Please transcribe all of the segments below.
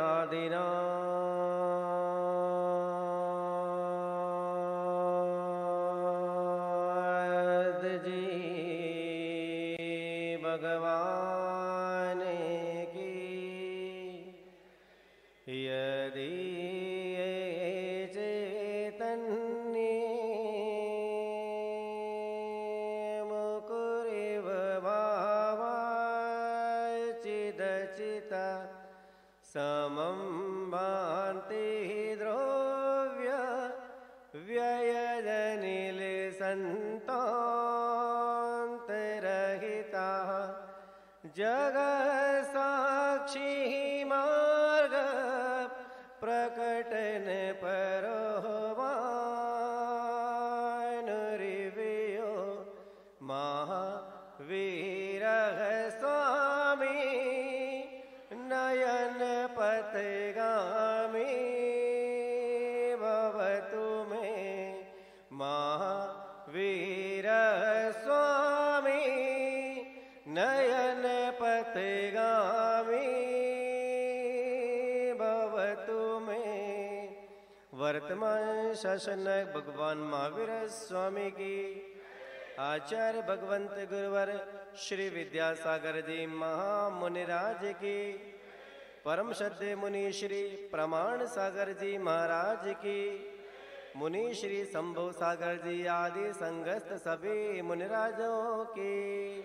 आदिनाथ जी भगवान की यदि चैतन्य मुकुरिव भावाचिदचिता समं भान्ति द्रव्य व्ययदनिलसन्तान्तरहिता जगत्साक्षी मार्ग प्रकटन परोवानुरिवयो महावीरः स्वामी नयन पथगामी भवतु मे महावीरः स्वामी नयन पथगामी भवतु मे। वर्तमान शासन भगवान महावीर स्वामी की आचार्य भगवंत गुरुवर श्री विद्यासागर जी महामुनिराज की परम श्रद्धेय मुनि श्री प्रमाण सागर जी महाराज की मुनि श्री शंभु सागर जी आदि संगस्त सभी मुनिराजों की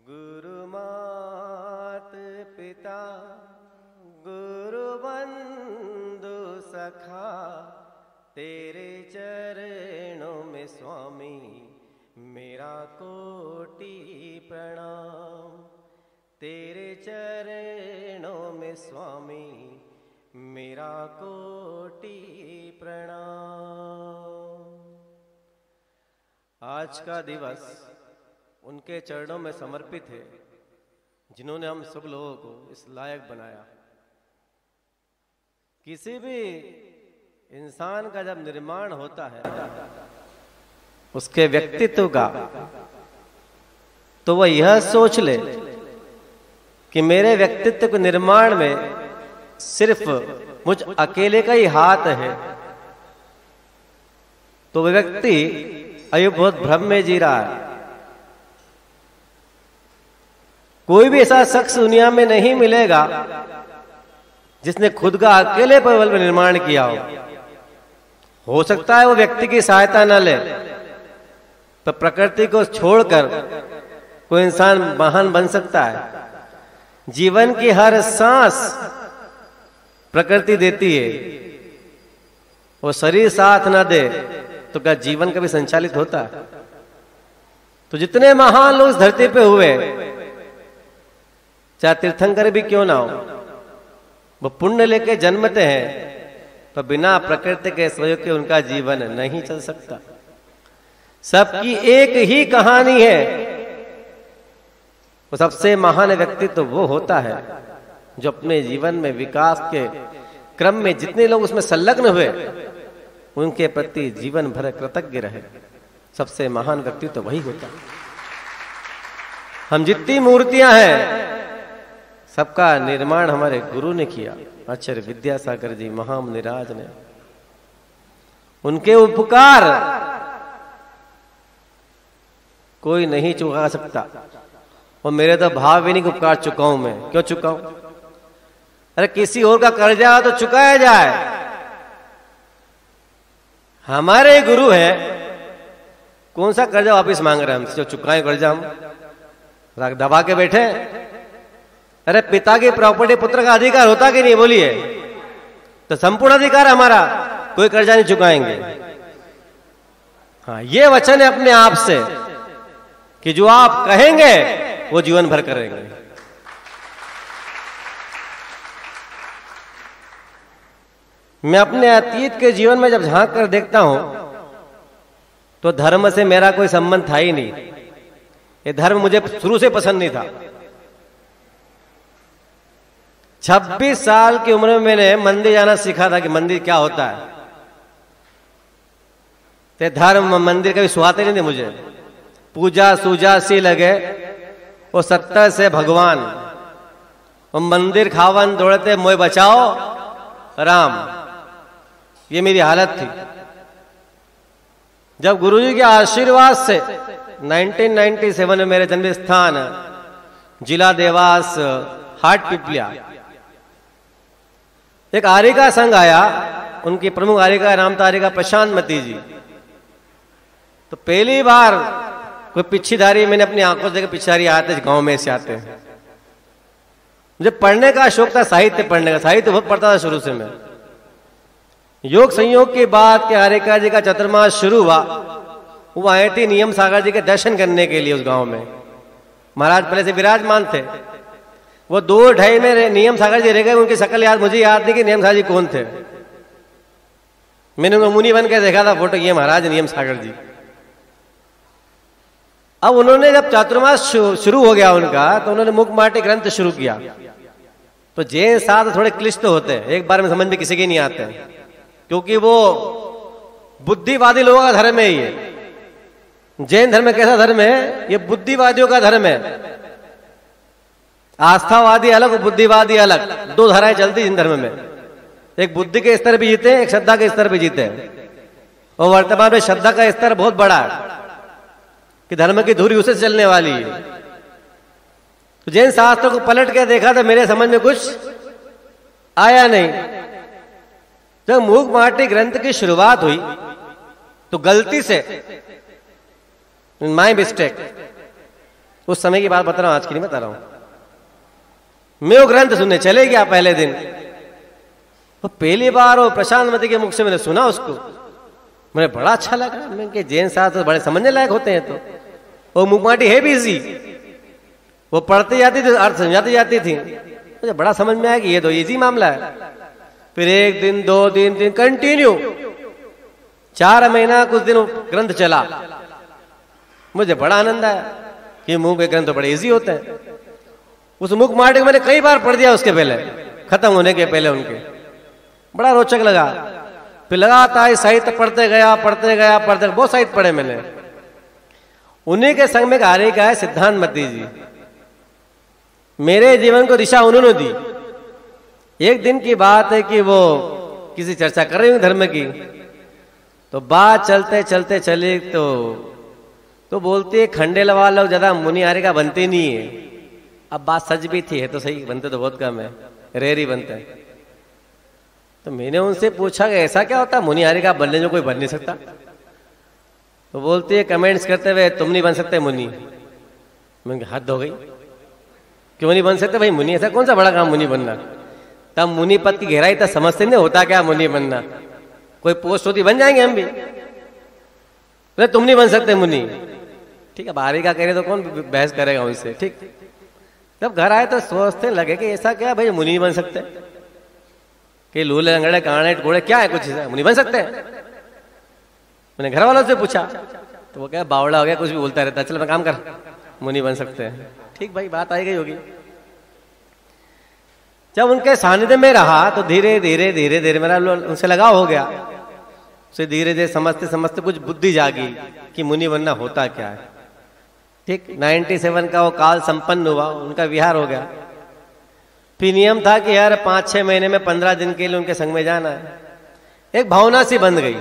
गुरु मात पिता गुरु बंधु सखा तेरे चरणों में स्वामी मेरा कोटि प्रणाम। तेरे चरणों में स्वामी मेरा कोटि प्रणाम। आज का दिवस उनके चरणों में समर्पित है जिन्होंने हम सब लोगों को इस लायक बनाया। किसी भी इंसान का जब निर्माण होता है उसके व्यक्तित्व का, तो वह यह सोच ले कि मेरे व्यक्तित्व के निर्माण में सिर्फ मुझ अकेले का ही हाथ है, तो वह व्यक्ति अभी बहुत भ्रम में जी रहा है। कोई भी ऐसा शख्स दुनिया में नहीं मिलेगा जिसने खुद का अकेले बल में निर्माण किया हो सकता है वो व्यक्ति की सहायता न ले, तो प्रकृति को छोड़कर कोई इंसान महान बन सकता है। जीवन की हर सांस प्रकृति देती है, वो शरीर साथ ना दे तो क्या जीवन कभी संचालित होता है? तो जितने महान लोग इस धरती पे हुए, चाहे तीर्थंकर भी क्यों ना हो, वो पुण्य लेके जन्मते हैं, तो बिना प्रकृति के सहयोग के उनका जीवन नहीं चल सकता। सबकी एक ही कहानी है। वो सबसे महान व्यक्ति तो वो होता है जो अपने जीवन में विकास के क्रम में जितने लोग उसमें संलग्न हुए उनके प्रति जीवन भर कृतज्ञ रहे। सबसे महान व्यक्ति तो वही होता है। हम जितनी मूर्तियां हैं सबका निर्माण हमारे गुरु ने किया, आचार्य विद्यासागर जी महामुनिराज ने। उनके उपकार कोई नहीं चुका सकता, और मेरे तो भाव भी नहीं उपकार चुकाऊं मैं। क्यों चुकाऊं? अरे किसी और का कर्जा तो चुकाया जाए। हमारे गुरु है, कौन सा कर्जा वापिस मांग रहे हैं हम? जो चुकाएं कर्जा हम दबा के बैठे। अरे पिता की प्रॉपर्टी पुत्र का अधिकार होता कि नहीं? बोलिए। तो संपूर्ण अधिकार हमारा, कोई कर्जा नहीं चुकाएंगे। हाँ, ये वचन है अपने आप से कि जो आप कहेंगे वो जीवन भर करेंगे। मैं अपने अतीत के जीवन में जब झांक कर देखता हूं तो धर्म से मेरा कोई संबंध था ही नहीं। ये धर्म मुझे शुरू से पसंद नहीं था। 26 साल की उम्र में मैंने मंदिर जाना सीखा था कि मंदिर क्या होता है। ते धर्म मंदिर कभी सुहाते नहीं थे मुझे। पूजा सूजा सी लगे वो 70 से भगवान, वो मंदिर खावन दौड़ते मोए बचाओ राम, ये मेरी हालत थी। जब गुरुजी के आशीर्वाद से 1997 में मेरे जन्म स्थान जिला देवास हाट पिपलिया एक आरिका संघ आया, उनकी प्रमुख आरिका नाम था आरिका प्रशांत मती जी। तो पहली बार कोई पिछीधारी मैंने अपनी आंखों से देखा, पिछारी आते गांव में से आते हैं। मुझे पढ़ने का शौक था, साहित्य पढ़ने का, साहित्य बहुत पढ़ता था शुरू से मैं। योग संयोग की बात के आरिका जी का चतुर्मास शुरू हुआ, वो आए थे नियम सागर जी के दर्शन करने के लिए उस गांव में। महाराज पहले से विराजमान थे। वो 2-2.5 में नियम सागर जी रह गए, उनकी शक्ल याद मुझे याद नहीं कि नियम सागर जी कौन थे। मैंने उनको मुनि बन के देखा था फोटो, ये महाराज नियम सागर जी। अब उन्होंने जब चातुर्मास शुरू हो गया उनका, तो उन्होंने मुखमाटी ग्रंथ शुरू किया। तो जैन साथ थोड़े क्लिष्ट होते हैं, एक बार में समझ में किसी के नहीं आते, क्योंकि वो बुद्धिवादी लोगों का धर्म है। ये जैन धर्म कैसा धर्म है? ये बुद्धिवादियों का धर्म है। आस्थावादी अलग और बुद्धिवादी अलग, 2 धाराएं चलती इन धर्म में। एक बुद्धि के स्तर भी जीते हैं, एक श्रद्धा के स्तर भी जीते हैं। और वर्तमान में श्रद्धा का स्तर बहुत बड़ा है कि धर्म की धुरी उसे चलने वाली है। तो जैन शास्त्रों को पलट के देखा तो मेरे समझ में कुछ आया नहीं। जब मुखमाटी ग्रंथ की शुरुआत हुई तो गलती से, माय मिस्टेक, उस समय की बात बता रहा हूं, आज की नहीं बता रहा हूं, मैं वो ग्रंथ सुनने चले गया पहले दिन। तो पहली बार वो प्रशांत मती के मुख से मैंने सुना उसको, मुझे बड़ा अच्छा लगा। मैं कि जैन शास्त्र बड़े समझने लायक होते हैं। तो वो मुखमाटी है भी इजी, वो पढ़ती जाती थी, अर्थ समझाती जाती थी, मुझे बड़ा समझ में आया कि ये तो इजी मामला है। फिर 1 दिन 2 दिन कंटिन्यू 4 महीना कुछ दिन ग्रंथ चला। मुझे बड़ा आनंद आया कि मुंह के ग्रंथ तो बड़े इजी होते हैं। उस मुखमाटी को मैंने कई बार पढ़ दिया उसके पहले, खत्म होने के पहले उनके, बड़ा रोचक लगा। फिर लगातार साहित्य पढ़ते गया, बहुत साहित्य पढ़े मैंने। उन्हीं के संग में आर्य का है सिद्धांत मती जी। मेरे जीवन को दिशा उन्होंने दी। एक दिन की बात है कि वो किसी चर्चा कर रही हूं धर्म की, तो बात चलते चलते चले तो बोलती है खंडेलवा लोग ज्यादा मुनि आर्य का बनते नहीं है। अब बात सच भी थी, है तो सही, बनते तो बहुत कम है, रेयर ही बनते हैं। तो मैंने उनसे पूछा कि ऐसा क्या होता है मुनि आर्य का बनने जो कोई बन नहीं सकता? तो बोलती है कमेंट्स करते हुए, तुम नहीं बन सकते मुनि। मैंने हद हो गई, क्यों नहीं बन सकते भाई मुनि? ऐसा कौन सा बड़ा काम मुनि बनना? तब मुनि पद की गहराई तक समझते नहीं होता क्या मुनि बनना। कोई पोस्ट होती बन जाएंगे हम भी। अरे तुम नहीं बन सकते मुनि, ठीक है, बाहरी का कह रहे तो कौन बहस करेगा उनसे, ठीक। जब घर आए तो सोचते लगे कि ऐसा क्या भाई मुनि नहीं बन सकते, कि लूले लंगड़े कांटे घोड़े क्या है, कुछ मुनि बन सकते हैं? मैंने घर वालों से पूछा तो वो क्या बावड़ा हो गया, कुछ भी बोलता रहता, चल मैं काम कर, मुनि बन सकते हैं। ठीक भाई, बात आई गई होगी। जब उनके सानिध्य में रहा तो धीरे धीरे मेरा उनसे लगाव हो गया। उसे धीरे धीरे समझते समझते कुछ बुद्धि जागी कि मुनि बनना होता क्या है। ठीक 97 का वो काल संपन्न हुआ, उनका विहार हो गया। फिर नियम था कि यार 5-6 महीने में 15 दिन के लिए उनके संग में जाना है। एक भावना सी बन गई।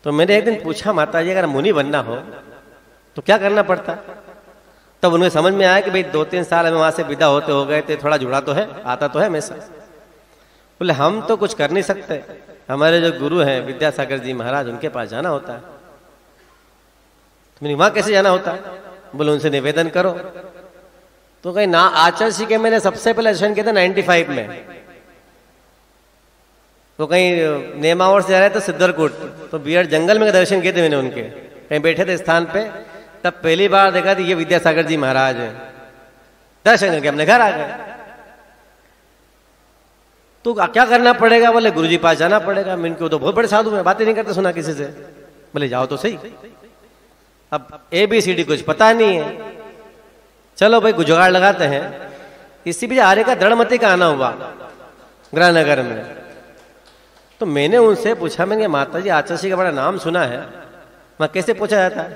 तो मैंने एक दिन पूछा, माता जी अगर मुनि बनना हो तो क्या करना पड़ता? तब उन्हें समझ में आया कि भाई 2-3 साल हमें वहां से विदा होते हो गए थे, थोड़ा जुड़ा तो है, आता तो है हमेशा। बोले हम तो कुछ कर नहीं सकते, हमारे जो गुरु हैं विद्यासागर जी महाराज, उनके पास जाना होता है। तो वहां कैसे जाना होता है? बोले उनसे निवेदन करो। तो कहीं ना आचार्य जी के मैंने सबसे पहले दर्शन किया था 95 में। तो कहीं नेमावर से जा रहे थे सिद्धरकूट, तो बिहार जंगल में दर्शन किए थे मैंने उनके, कहीं बैठे थे स्थान पे, तब पहली बार देखा थी ये विद्यासागर जी महाराज है। दर्शन करके अपने घर आ गए। तो क्या करना पड़ेगा? बोले गुरु जी पास जाना पड़ेगा। मैं इनको तो बहुत बड़े साधु हैं, बातें नहीं करते सुना किसी से। बोले जाओ तो सही। अब ABCD कुछ पता नहीं है, चलो भाई जुगाड़ लगाते हैं। इसी बीच आर्य का दृढ़मति का आना हुआ ग्रहनगर में। तो मैंने उनसे पूछा, मैंने माता जी आचार्य का बड़ा नाम सुना है, वहां कैसे पूछा जाता है?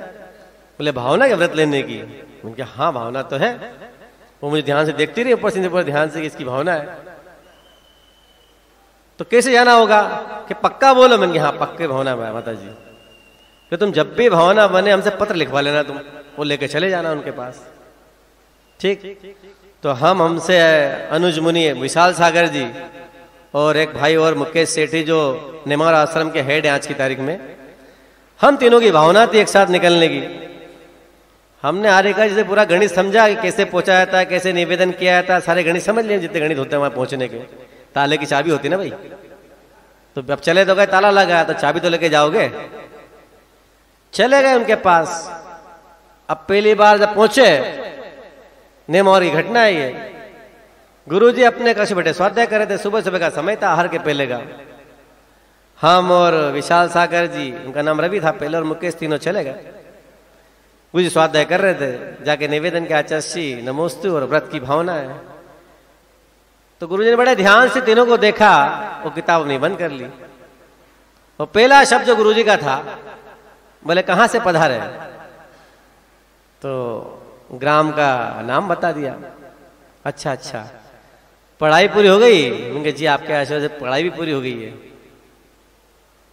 बोले भावना के व्रत लेने की। मैंने कहा हाँ भावना तो है। वो मुझे ध्यान से देखती रही ऊपर से ऊपर ध्यान से कि इसकी भावना है। तो कैसे जाना होगा कि पक्का बोलो? मैंने कहा हाँ पक्के भावना है माता जी। कि तुम जब भी भावना बने हमसे पत्र लिखवा लेना, तुम वो लेके चले जाना उनके पास। ठीक। तो हमसे अनुज मुनि, विशाल सागर जी और एक भाई और मुकेश सेठी जो निमार आश्रम के हेड हैं आज की तारीख में, हम तीनों की भावना थी एक साथ निकलने की। हमने आर्यका जी से पूरा गणित समझा कि कैसे पहुंचा जाता है, कैसे निवेदन किया जाता है, सारे गणित समझ लिए जितने गणित होते हैं वहां पहुंचने के। ताले की चाबी होती ना भाई, तो अब चले तो गए, ताला लगा तो चाबी तो लेके जाओगे। चले गए उनके पास। अब पहली बार जब पहुंचे, नेमौर की घटना है ये, गुरुजी अपने कक्ष बैठे स्वाध्याय कर रहे थे। सुबह सुबह का समय था, आहार के पहले का। हम और विशाल सागर जी, उनका नाम रवि था पहले, और मुकेश, तीनों चले गए। गुरुजी स्वाध्याय कर रहे थे, जाके निवेदन के आचार्य नमोस्तु और व्रत की भावना है। तो गुरुजी ने बड़े ध्यान से तीनों को देखा, वो किताब नहीं बंद कर ली। वो पहला शब्द जो गुरुजी का था, बोले कहां से पधारे? तो ग्राम का नाम बता दिया। अच्छा अच्छा, पढ़ाई पूरी हो गई? उनके जी आपके आशीर्वाद से पढ़ाई भी पूरी हो गई है।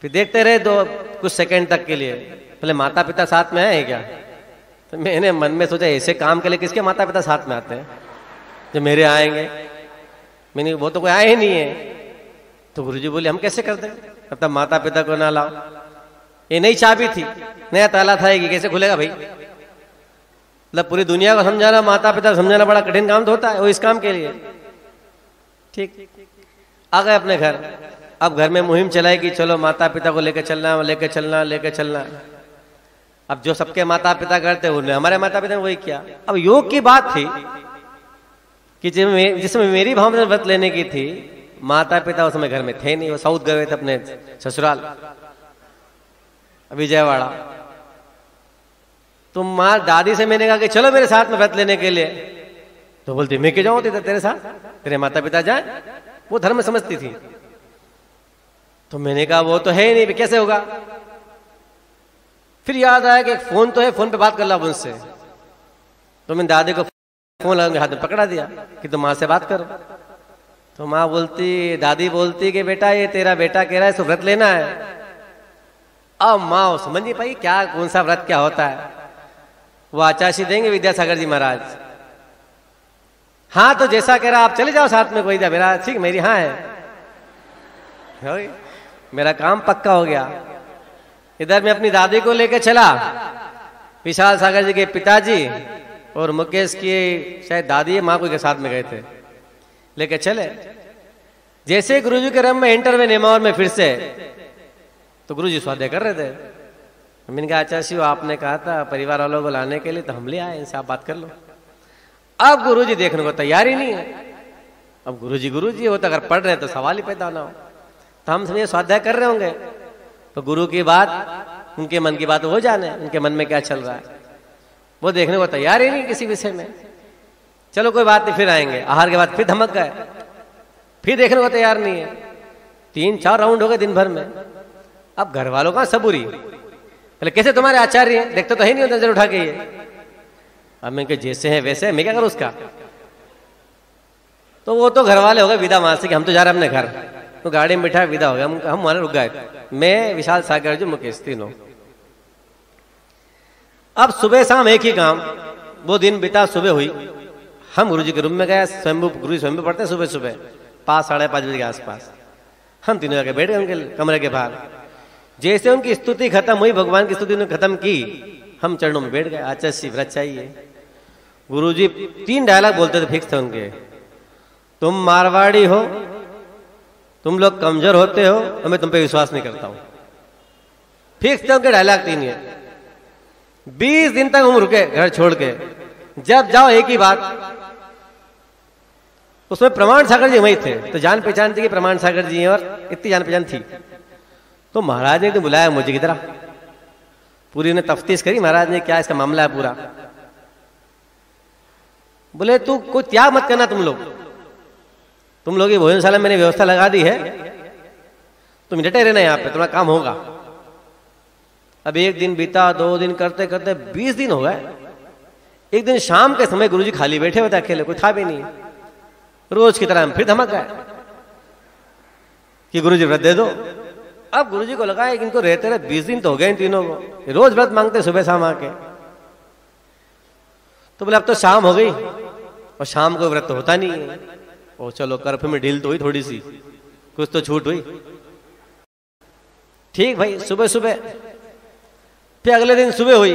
फिर देखते रहे दो कुछ सेकंड तक के लिए, बोले माता पिता साथ में है क्या? तो मैंने मन में सोचा ऐसे काम के लिए किसके माता पिता साथ में आते हैं जो मेरे आएंगे? मैंने वो तो कोई आए ही नहीं है। तो गुरुजी बोले हम कैसे कर दें, अब तक माता पिता को ना लाओ। ये नई चाबी थी, नया ताला था, ये कैसे खुलेगा भाई? मतलब पूरी दुनिया को समझाना, माता पिता को समझाना बड़ा कठिन काम तो होता है वो इस काम के लिए। ठीक, आ गए अपने घर। अब घर में मुहिम चलाई कि चलो माता पिता को लेकर चलना, लेकर चलना, लेकर चलना। अब जो सबके माता पिता करते उन्होंने हमारे माता पिता ने वही किया। अब योग की बात थी कि जिसमें मेरी भावना व्रत लेने की थी, माता पिता उस समय घर में थे नहीं, वो साउथ गए थे अपने ससुराल विजयवाड़ा। तो माँ दादी से मैंने कहा कि चलो मेरे साथ में व्रत लेने के लिए। तो बोलती मैं क्यों जाऊं तेरे साथ, तेरे माता पिता जाए। वो धर्म समझती थी। तो मैंने कहा वो तो है ही नहीं, कैसे होगा? फिर याद आया कि एक फोन तो है, फोन पे बात कर ला उनसे। तो मैंने दादी को फोन लगा हाथ में पकड़ा दिया कि तुम माँ से बात करो। तो माँ बोलती, दादी बोलती कि बेटा ये तेरा बेटा कह रहा है इसको व्रत लेना है। अब माँ समझ नहीं पाई क्या, कौन सा व्रत क्या होता है। वो आचार्य देंगे विद्यासागर जी महाराज। हाँ तो जैसा कह रहा आप चले जाओ साथ में, कोई था मेरा ठीक, मेरी हाँ है, मेरा काम पक्का हो गया। इधर मैं अपनी दादी को लेकर चला, विशाल सागर जी के पिताजी और मुकेश की शायद दादी माँ को के साथ में गए थे, लेकर चले। जैसे गुरुजी के रम में एंटर में नेमावर में फिर से, तो गुरुजी स्वाध्याय कर रहे थे। मैंने कहा आचार्य आपने कहा था परिवार वालों को लाने के लिए, तो हम ले आए, इनसे आप बात कर लो। अब गुरुजी देखने को तैयार ही नहीं है। अब गुरुजी हो तो अगर पढ़ रहे हैं तो सवाल ही पैदा ना हो। तो हम समझे स्वाध्याय कर रहे होंगे, तो गुरु की बात, उनके मन की बात वो जाने, उनके मन में क्या चल रहा है। वो देखने को तैयार ही नहीं किसी विषय में। चलो कोई बात नहीं, फिर आएंगे। आहार के बाद फिर धमक गए, फिर देखने को तैयार नहीं है। 3-4 राउंड हो गए दिन भर में। अब घर वालों का सबूरी, पहले कैसे तुम्हारे आचार्य हैं, देखते तो है नहीं नजर उठा के ये। अब मैं जैसे है वैसे, मैं क्या करूं उसका? तो वो तो घर वाले हो गए विदा वहां से कि हम तो जा रहे हैं अपने घर। तो गाड़ी में बिठा विदा हो गया, हम वहां रुक गए, मैं विशाल सागर जो मुकेश तीनों। अब सुबह शाम एक ही काम, वो दिन बीता, सुबह हुई, हम गुरुजी के रूम में गए। स्वयंभू गुरुजी स्वयंभू पढ़ते हैं सुबह सुबह 5-5:30 बजे के आसपास। हम तीनों जाके बैठ गए उनके कमरे के बाहर। जैसे उनकी स्तुति खत्म हुई, भगवान की स्तुति उन्होंने खत्म की, हम चरणों में बैठ गए। आचार्य व्रत चाहिए। गुरुजी 3 डायलॉग बोलते थे, फिक्स थे उनके। तुम मारवाड़ी हो, तुम लोग कमजोर होते हो, तो मैं तुम पे विश्वास नहीं करता हूं। फिक्स थे उनके डायलॉग 3 ये। 20 दिन तक हम रुके घर छोड़ के। जब जाओ एक ही बात। उसमें प्रमाण सागर जी वही थे, तो जान पहचान थी कि प्रमाण सागर जी हैं, और इतनी जान पहचान थी। तो महाराज ने बुलाया मुझे की तरह, पूरी ने तफ्तीश करी महाराज ने, क्या इसका मामला है पूरा। बोले तू कोई त्याग मत करना, तुम लोग की भोजनशाला मैंने व्यवस्था लगा दी है, तुम डटे रहना यहाँ पे, तुम्हारा काम होगा। अब एक दिन बीता, 2 दिन करते करते 20 दिन हो गए। एक दिन शाम के समय गुरुजी खाली बैठे हुए थे, अकेले, कोई था भी नहीं। रोज की तरह हम फिर धमक गए कि गुरुजी व्रत दे दो। अब गुरुजी को लगा कि इनको रहते रहे 20 दिन तो हो गए इन तीनों को, रोज व्रत मांगते सुबह शाम आके। तो बोले अब तो शाम हो गई और शाम को व्रत तो होता नहीं है। ओ चलो कर्फ्यू में ढील तो हुई थोड़ी सी, कुछ तो छूट हुई। ठीक भाई, सुबह सुबह फिर अगले दिन सुबह हुई,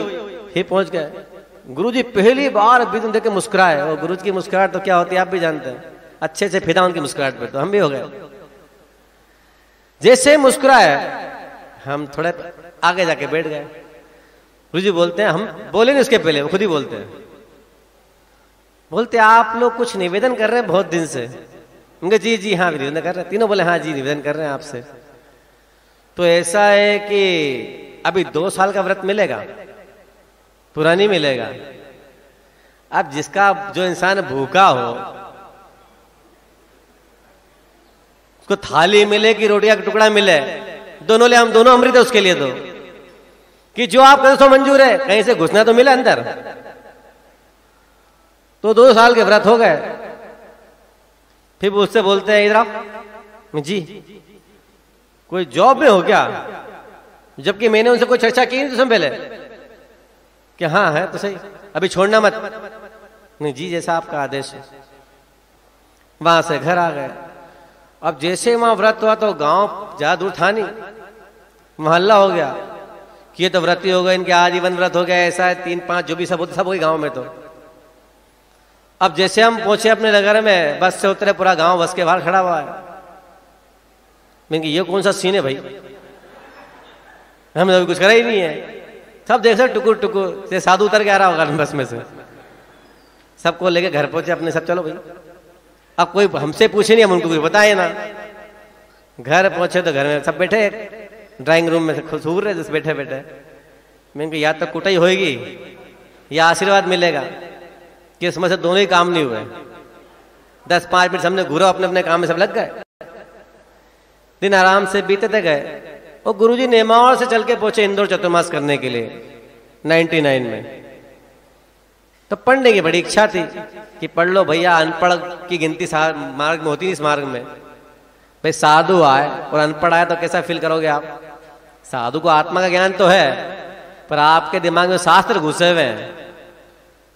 फिर पहुंच गए। गुरुजी पहली बार बिन देख के मुस्कुराए। और गुरुजी की मुस्कुराहट तो क्या होती है आप भी जानते हैं, अच्छे से फिदा उनकी मुस्कुराहट पे, तो हम भी हो गए। जैसे मुस्कुराए हम थोड़े आगे जाके बैठ गए। गुरुजी बोलते हैं, हम बोले नहीं उसके पहले, वो खुद ही बोलते हैं, बोलते आप लोग कुछ निवेदन कर रहे हैं बहुत दिन से। उनके जी जी हाँ निवेदन कर रहे हैं। तीनों बोले हाँ जी निवेदन कर रहे हैं आपसे। तो ऐसा है कि अभी 2 साल का व्रत मिलेगा, पूरा नहीं मिलेगा। अब जिसका जो इंसान भूखा हो उसको थाली मिले कि रोटी का टुकड़ा मिले, दोनों ले, हम दोनों अमृत है उसके लिए। तो कि जो आप करें सो मंजूर है, कहीं से घुसना तो मिला अंदर। तो 2 साल के व्रत हो गए। फिर उससे बोलते हैं इधर आओ जी, कोई जॉब में हो क्या? जबकि मैंने उनसे कोई चर्चा की नहीं पहले कि हाँ है तो सही, अभी छोड़ना मत। नहीं जी, जैसा आपका आदेश है। वहां से घर आ गए। अब जैसे वहां व्रत हुआ तो गांव ज्यादा दूर था नहीं, मोहल्ला हो गया कि ये तो व्रती हो गए, इनके आजीवन व्रत हो गया, ऐसा है 3-5 जो भी सब हो गए गांव में। तो अब जैसे हम पहुंचे अपने नगर में, बस से उतरे, पूरा गांव बस के बाहर खड़ा हुआ है। मैंने ये कौन सा सीन है भाई, हमने अभी कुछ करा ही नहीं है। सब देख सकते टुकुर टुकुर से साधु उतर के आ रहा होगा बस में से। सबको लेके घर पहुंचे अपने, सब चलो भाई। अब कोई हमसे पूछे नहीं, हम उनको कुछ बताए ना। घर पहुंचे तो घर में सब बैठे ड्राइंग रूम में से खूब रहे जैसे बैठे बैठे। मैंने या तो कुटाई होएगी या आशीर्वाद मिलेगा, कि इसमें से दोनों ही काम नहीं हुए। 10-5 मिनट हमने घूरा, अपने अपने काम में सब लग गए। दिन आराम से बीतते गए। और गुरुजी नेमावर से चल के पहुंचे इंदौर चतुर्मास करने के लिए 99 में। तो पढ़ने की बड़ी इच्छा थी कि पढ़ लो भैया, अनपढ़ की गिनती मार्ग में होती नहीं। इस मार्ग में भाई साधु आए और अनपढ़ आए तो कैसा फील करोगे आप? साधु को आत्मा का ज्ञान तो है, पर आपके दिमाग में शास्त्र घुसे हुए हैं।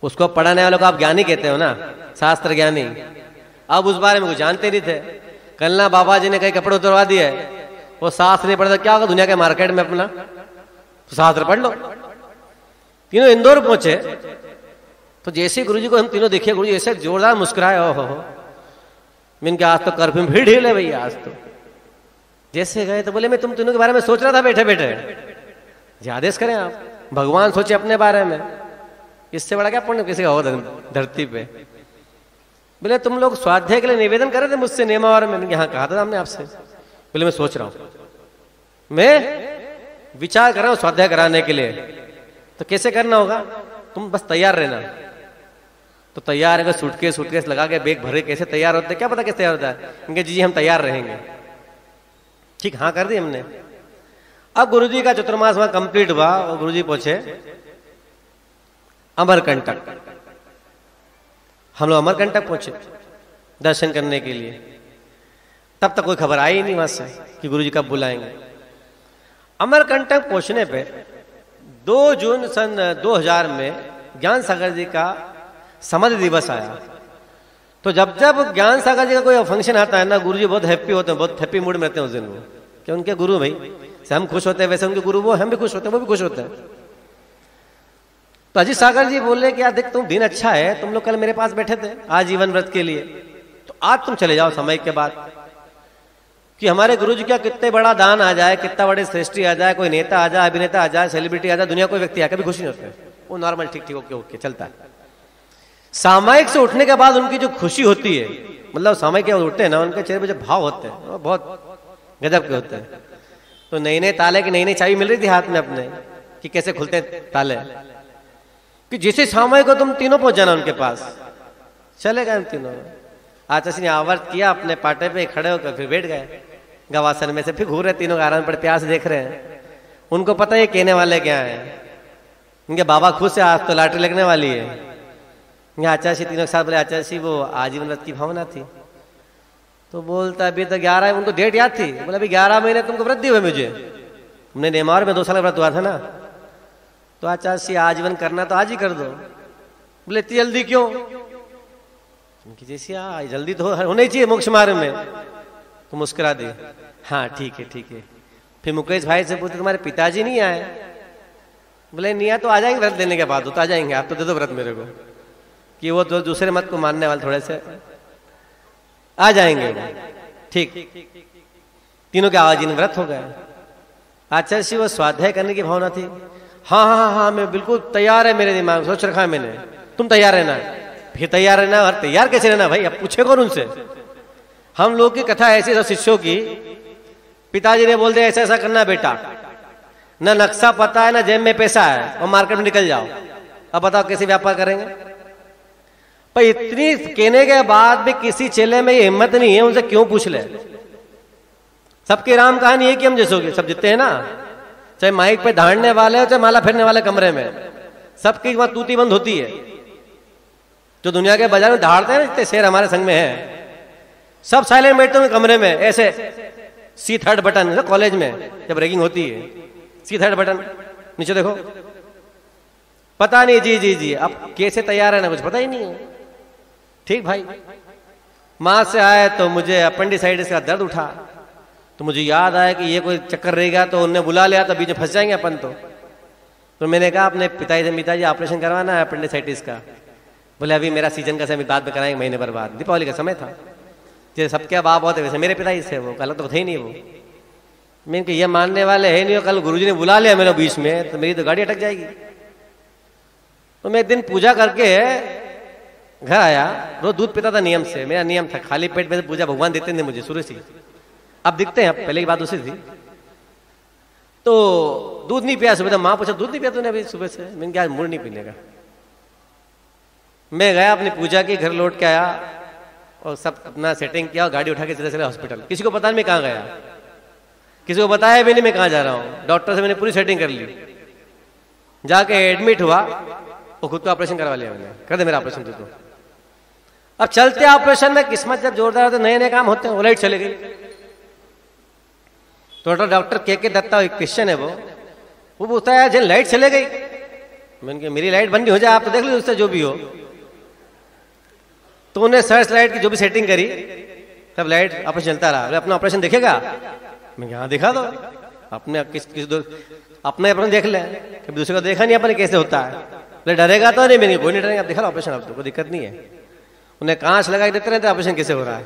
उसको पढ़ाने वालों को आप ज्ञानी कहते हो ना, शास्त्र ज्ञानी। अब उस बारे में कुछ जानते नहीं थे। कलना बाबा जी ने कई कपड़े उतरवा दिए, वो शास्त्र नहीं पढ़ता, क्या होगा दुनिया के मार्केट में अपना, तो शास्त्र पढ़ लो। तीनों इंदौर पहुंचे तो जैसे गुरुजी को हम तीनों देखे, गुरुजी ऐसे जोरदार मुस्कुराए। ओहो, मैंने कहा आज तो कर्फ्यू में भीड़ ढील है भैया आज तो। जैसे गए तो बोले मैं तुम तीनों के बारे में सोच रहा था बैठे बैठे। जी आदेश करें आप, भगवान सोचे अपने बारे में, इससे बड़ा क्या पुण्य किसी का और धरती पे। बोले तुम लोग स्वाध्याय के लिए निवेदन कर रहे थे मुझसे नेमावर में। यहाँ कहा था हमने आपसे। बोले मैं सोच रहा हूं, मैं विचार कर रहा हूं स्वाध्याय कराने के लिए। तो कैसे करना होगा? तुम बस तैयार रहना। तो तैयार है, सूटकेस लगा के बैग भरे, कैसे तैयार होते हैं क्या पता कैसे तैयार होता है। इनके जी हम तैयार रहेंगे। ठीक, हाँ कर दी हमने। अब गुरुजी का चतुर्मास वहां कंप्लीट हुआ और गुरुजी पहुंचे अमरकंटक। हम लोग अमरकंटक पहुंचे दर्शन करने के लिए। तब तक कोई खबर आई नहीं वहां से कि गुरुजी कब बुलाएंगे। अमरकंटक पहुंचने पे 2 जून सन 2000 में ज्ञान सागर जी का समाधि दिवस आया। तो जब जब ज्ञान सागर जी का कोई फंक्शन आता है ना, गुरुजी बहुत हैप्पी होते हैं, बहुत हैप्पी मूड में रहते हैं उस दिन वो, कि उनके गुरु भाई से हम खुश होते हैं, वैसे उनके गुरु वो, हम भी खुश होते हैं, वो भी खुश होते हैं। तो अजीत सागर जी बोले कि यार देख तुम दिन अच्छा है, तुम लोग कल मेरे पास बैठे थे आजीवन व्रत के लिए, तो आज तुम चले जाओ समय के बाद, कि हमारे गुरु जी का कितने बड़ा दान आ जाए, कितना बड़े श्रेष्ठी आ जाए, कोई नेता आ जाए, अभिनेता आ जाए, सेलिब्रिटी आ जाए, दुनिया कोई व्यक्ति आ कभी खुशी नहीं होते, वो नॉर्मल ठीक ठीक ओके चलता है। सामायिक से उठने के बाद उनकी जो खुशी होती है, मतलब सामायिक उठते हैं ना, उनके चेहरे पे जो भाव होते हैं वो बहुत गजब के होते हैं। तो नई नई ताले की नई नई चाबी मिल रही थी हाथ में अपने, कि कैसे खुलते ताले, कि जैसे सामायिक को तुम तीनों पहुंच जाना उनके पास। चले गए हम तीनों। आचार्य ने आवर्त किया अपने पाटे पे, खड़े होकर फिर बैठ गए। गवासन में से फिर घूर रहे तीनों आराम पड़े प्यार से देख रहे हैं। उनको पता है कहने वाले क्या है। इनके बाबा खुश है, आज तो लॉटरी लगने वाली है। यहाँ आचार्य जी तीनों के साथ बोले आचार्य जी वो आजीवन व्रत की भावना थी। तो बोलता अभी तो 11, उनको डेट याद थी। बोला अभी 11 महीने तुमको व्रत दी हुए मुझे, तुमने नेमार में 2 साल व्रत हुआ था ना। तो आचार्य जी आजीवन करना तो आज ही कर दो। बोले इतनी जल्दी क्यों? उनकी जैसी जल्दी तो होना ही चाहिए मोक्ष मार्ग में। तो मुस्कुरा दी, हाँ ठीक है ठीक है। फिर मुकेश भाई से पूछते तुम्हारे पिताजी नहीं आए? बोले नहीं आए तो आ जाएंगे व्रत देने के बाद। तो आ जाएंगे, आप तो दे दो व्रत मेरे को, कि वो तो दूसरे मत को मानने वाले थोड़े से आ जाएंगे। ठीक, तीनों के आजीवन व्रत हो गए। आचार्य जी वो स्वाध्याय करने की भावना थी। हाँ हाँ हाँ मैं बिल्कुल तैयार है, मेरे दिमाग में सोच रखा है मैंने, तुम तैयार रहना। फिर तैयार रहना, और तैयार कैसे रहना भाई? अब पूछे कौन उनसे? हम लोग की कथा ऐसी सब शिष्यों की, पिताजी ने बोल दिया ऐसा ऐसा करना बेटा, न नक्शा पता है न जेब में पैसा है, और मार्केट में निकल जाओ। अब बताओ कैसे व्यापार करेंगे? पर इतनी कहने के बाद भी किसी चेले में ये हिम्मत नहीं है उनसे क्यों पूछ ले। सबकी राम कहानी है कि हम जैसों की सब जितते हैं ना, चाहे माइक पे धाड़ने वाले हो चाहे माला फेरने वाले कमरे में, सबकी वहां तूती बंद होती है। जो दुनिया के बाजार में धाड़ते हैं ना जितने शेर हमारे संग में है, सब साइलेंट बैठते हैं कमरे में ऐसे। C3 बटन कॉलेज में जब रैगिंग होती है, C3 बटन नीचे देखो, पता नहीं जी जी जी अब कैसे तैयार है ना कुछ पता ही नहीं है। ठीक भाई, मां से आए तो मुझे अपेंडिसाइटिस का दर्द उठा, तो मुझे याद आया कि ये कोई चक्कर रहेगा, तो उन्होंने बुला लिया, तो बीच में फंस जाएंगे अपन। तो मैंने कहा अपने पिताजी ऑपरेशन करवाना है अपेंडिसाइटिस का। बोले अभी मेरा सीजन का समय बाद में कराएंगे, महीने भर बाद, दीपावली का समय था। जैसे सबके बाप होते वैसे मेरे पिताजी से, वो अलग तो थे ही नहीं। वो मैंने ये मानने वाले है नहीं, कल गुरुजी ने बुला लिया मेरे बीच में तो मेरी तो गाड़ी अटक जाएगी। तो मैं एक दिन पूजा करके घर आया, रोज दूध पीता था नियम से, मेरा नियम था खाली पेट में पूजा भगवान देते थे मुझे शुरू से। अब दिखते हैं, पहले की बात दूसरी थी। तो दूध नहीं पिया सुबह, तो माँ पूछा दूध नहीं पिया तूने अभी सुबह से? मैंने कहा मूड नहीं पीने का। मैं गया अपनी पूजा की, घर लौट के आया और सब अपना सेटिंग किया और गाड़ी उठा के सीधे सीधे हॉस्पिटल। किसी को पता नहीं मैं कहाँ गया, किसी को बताया भी नहीं मैं कहाँ जा रहा हूँ। डॉक्टर से मैंने पूरी सेटिंग कर ली, जाके एडमिट हुआ और खुद को ऑपरेशन करवा लिया मैंने, कर दे मेरा ऑपरेशन तो। अब चलते ऑपरेशन में किस्मत जब जोरदार होते नए नए काम होते हैं, वो लाइट चले गई। तो डॉक्टर के दत्ता एक क्रिश्चियन है, वो पूछता है जिन लाइट चले गई। मैंने कहा मेरी लाइट बंद हो जाए, आप तो देख लीजिए उससे जो भी हो। तो उन्हें सर्च लाइट की जो भी सेटिंग करी, तब लाइट ऑपरेशन चलता रहा। अपना ऑपरेशन देखेगा? मैं यहाँ दिखा दो, अपने अपने ऑपरेशन देख ले, कभी दूसरे को देखा नहीं अपने कैसे होता है। बोले डरेगा तो नहीं? मैंने कोई नहीं डरेगा, आप दिखा लो ऑपरेशन, आप तो कोई दिक्कत नहीं है। उन्हें कांच लगा के देते रहते ऑपरेशन कैसे हो रहा है।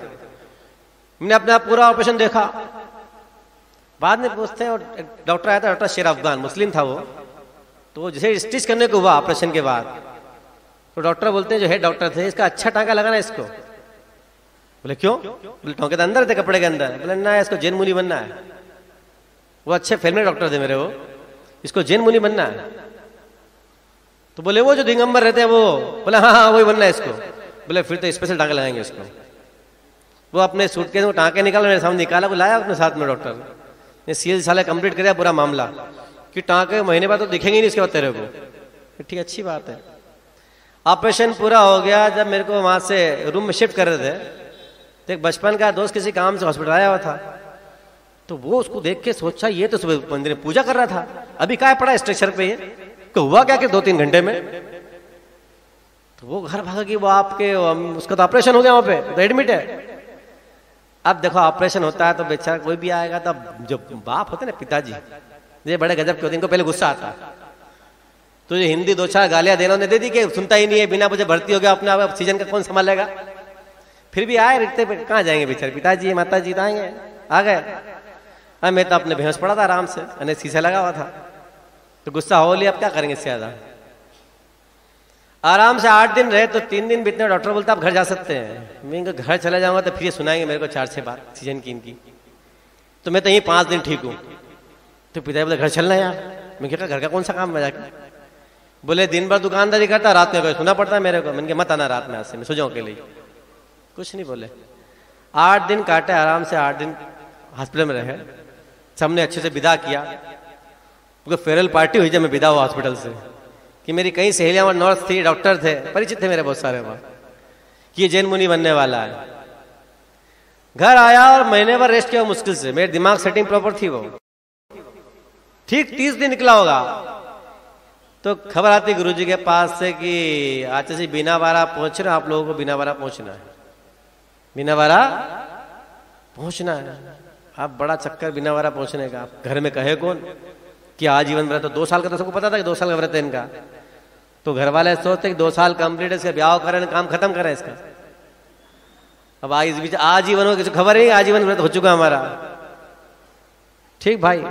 मैंने अपना पूरा ऑपरेशन देखा। बाद में पूछते हैं, और डॉक्टर आया था, डॉक्टर शेर अफगान, मुस्लिम था वो। तो जैसे स्टिच करने को हुआ ऑपरेशन के बाद, तो डॉक्टर बोलते हैं जो हेड डॉक्टर थे, इसका अच्छा टांका लगाना इसको। बोले क्यों? बोले टांके के अंदर थे, कपड़े के अंदर। बोले ना इसको जैन मुनि बनना है। वो अच्छे फैमिली डॉक्टर थे मेरे, वो इसको जैन मुनि बनना है। तो बोले वो जो दिगंबर रहते हैं वो? बोले हाँ हाँ वही बनना है इसको। बोले फिर तो स्पेशल टांके लगाएंगे इसको। वो अपने सूटकेस में टांके निकाला, मेरे सामने निकाला, वो लाया अपने साथ में डॉक्टर ने। CL साल कंप्लीट कर दिया पूरा मामला कि टांके महीने बाद तो दिखेंगे नहीं इसके बाद तेरे को। ठीक अच्छी बात है। ऑपरेशन पूरा हो गया। जब मेरे को वहां से रूम में शिफ्ट कर रहे थे, तो एक बचपन का दोस्त किसी काम से हॉस्पिटल आया हुआ था। तो वो उसको देख के सोचा ये तो सुबह मंदिर में पूजा कर रहा था, अभी क्या पड़ा स्ट्रक्चर पे, ये तो हुआ क्या कि 2-3 घंटे में। तो वो घर भागा कि वो आपके उसका तो ऑपरेशन हो गया, वहां पे तो एडमिट है। अब देखो ऑपरेशन होता है तो बेचारा कोई भी आएगा, तब जो बाप होते ना पिताजी, ये बड़े गजब के होते, इनको पहले गुस्सा आता। तो ये हिंदी 2-4 गालियां देना उन्हें दे दी कि सुनता ही नहीं है, बिना मुझे भर्ती हो गया अपने आप, सीजन का कौन संभालेगा। फिर भी आए रिश्ते पे, कहाँ जाएंगे बेचारे पिताजी माता जी, तो आएंगे, आ गए। अब मैं तो अपने बेहोश पड़ा था आराम से, मैंने शीशा लगा हुआ था, तो गुस्सा हो लिया, अब क्या करेंगे इससे ज्यादा। आराम से 8 दिन रहे, तो 3 दिन बीतने डॉक्टर बोलता आप घर जा सकते हैं। मैं घर चला जाऊंगा तो फिर ये सुनाएंगे मेरे को 4-6 बार सीजन की इनकी। तो मैं तो यही 5 दिन ठीक हूँ। तो पिताजी बोले घर चलना यार। मैं क्या घर का कौन सा काम बजा के? बोले दिन भर दुकानदारी करता, रात में सुना पड़ता है मेरे को। मैंने मत आना रात में, मैं सो जाऊँ अकेले। कुछ नहीं बोले। 8 दिन काटे आराम से, 8 दिन हॉस्पिटल में रहे, सबने अच्छे से विदा किया, क्योंकि फेयरवेल पार्टी हुई जब मैं विदा हुआ हॉस्पिटल से, कि मेरी कई सहेलियां वहाँ नर्स थी, डॉक्टर थे, परिचित थे मेरे बहुत सारे वहाँ, कि ये जैन मुनि बनने वाला है। घर आया और महीने भर रेस्ट किया मुश्किल से, मेरे दिमाग सेटिंग प्रॉपर थी वो, ठीक 30 दिन निकला होगा तो खबर आती गुरुजी के पास से कि आचार्य जी बीनावाड़ा पहुंच रहे, आप लोगों को बीनावाड़ा पहुंचना है, बीनावाड़ा पहुंचना है। आप बड़ा चक्कर बीनावाड़ा पहुंचने का, आप घर में कहे कौन कि आजीवन व्रत, तो 2 साल का, तो सबको पता था कि 2 साल का व्रत है इनका, तो घर वाले सोचते कि 2 साल कंप्लीट है, इसका ब्याह करें, काम खत्म करें इसका। अब इस बीच आजीवन हो, किसी खबर नहीं, आजीवन व्रत हो चुका हमारा। ठीक भाई,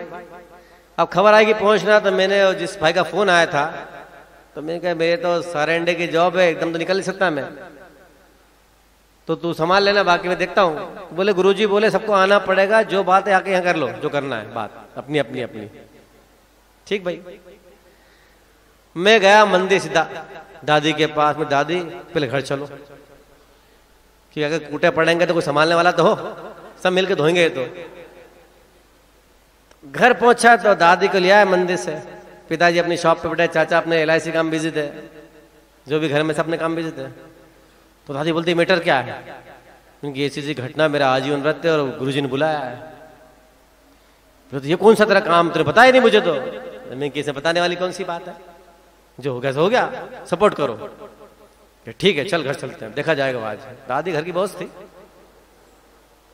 अब खबर आएगी पहुंचना, तो मैंने जिस भाई का फोन आया था, तो मैंने कहा मेरे तो सारेंडे की जॉब है, एकदम तो निकल नहीं सकता मैं, तो तू संभाल लेना, बाकी मैं देखता हूँ। बोले गुरुजी बोले सबको आना पड़ेगा, जो बात है आके यहाँ कर लो, जो करना है बात अपनी अपनी अपनी। ठीक भाई, मैं गया मंदिर सीधा दादी के पास में, दादी पहले घर चलो, कि अगर कूटे पड़ेंगे तो कोई संभालने वाला तो हो, सब मिलके धोएंगे। तो घर पहुंचा तो दादी को लिया है मंदिर से, पिताजी अपनी शॉप पे बैठे, चाचा अपने LIC काम बिजी थे, जो भी घर में सब अपने काम बिजी थे। तो दादी बोलती मैटर क्या है, क्योंकि ऐसी ऐसी घटना, मेरा आजीवन व्रत है और गुरुजी ने बुलाया है। तो ये कौन सा तेरा काम, तुझे पता ही नहीं मुझे, तो मैं किसे बताने वाली कौन सी बात है, जो हो गया सो हो गया, सपोर्ट करो। ठीक है चल घर चलते हैं, देखा जाएगा आज। दादी घर की बॉस थी।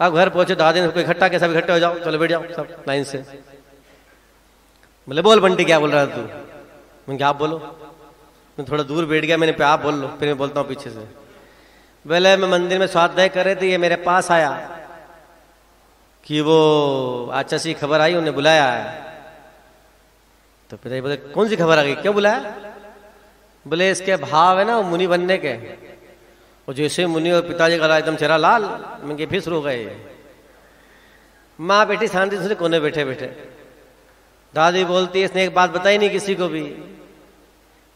अब घर पहुंचे, दादी ने सबको इकट्ठा किया, सब इकट्ठे हो जाओ, चलो बैठ जाओ सब लाइन से। बोले बोल बंटी क्या बोल रहा था तू, मैंने क्या आप बोलो, मैं थोड़ा दूर बैठ गया, मैंने पे आप बोल लो, फिर मैं बोलता हूँ पीछे से। बोले मैं मंदिर में स्वाध्याय कर रहे थे, ये मेरे पास आया कि वो आचार्य जी खबर आई, उन्हें बुलाया है। तो पिताजी बोले कौन सी खबर आ गई, क्यों बुलाया? बोले इसके भाव है ना मुनि बनने के, और जैसे मुनि और पिताजी का एकदम चेहरा लाल, मैं फिर शुरू हो गए। माँ बेटी शांति से कोने बैठे बैठे, दादी बोलती है इसने एक बात बताई नहीं किसी को भी,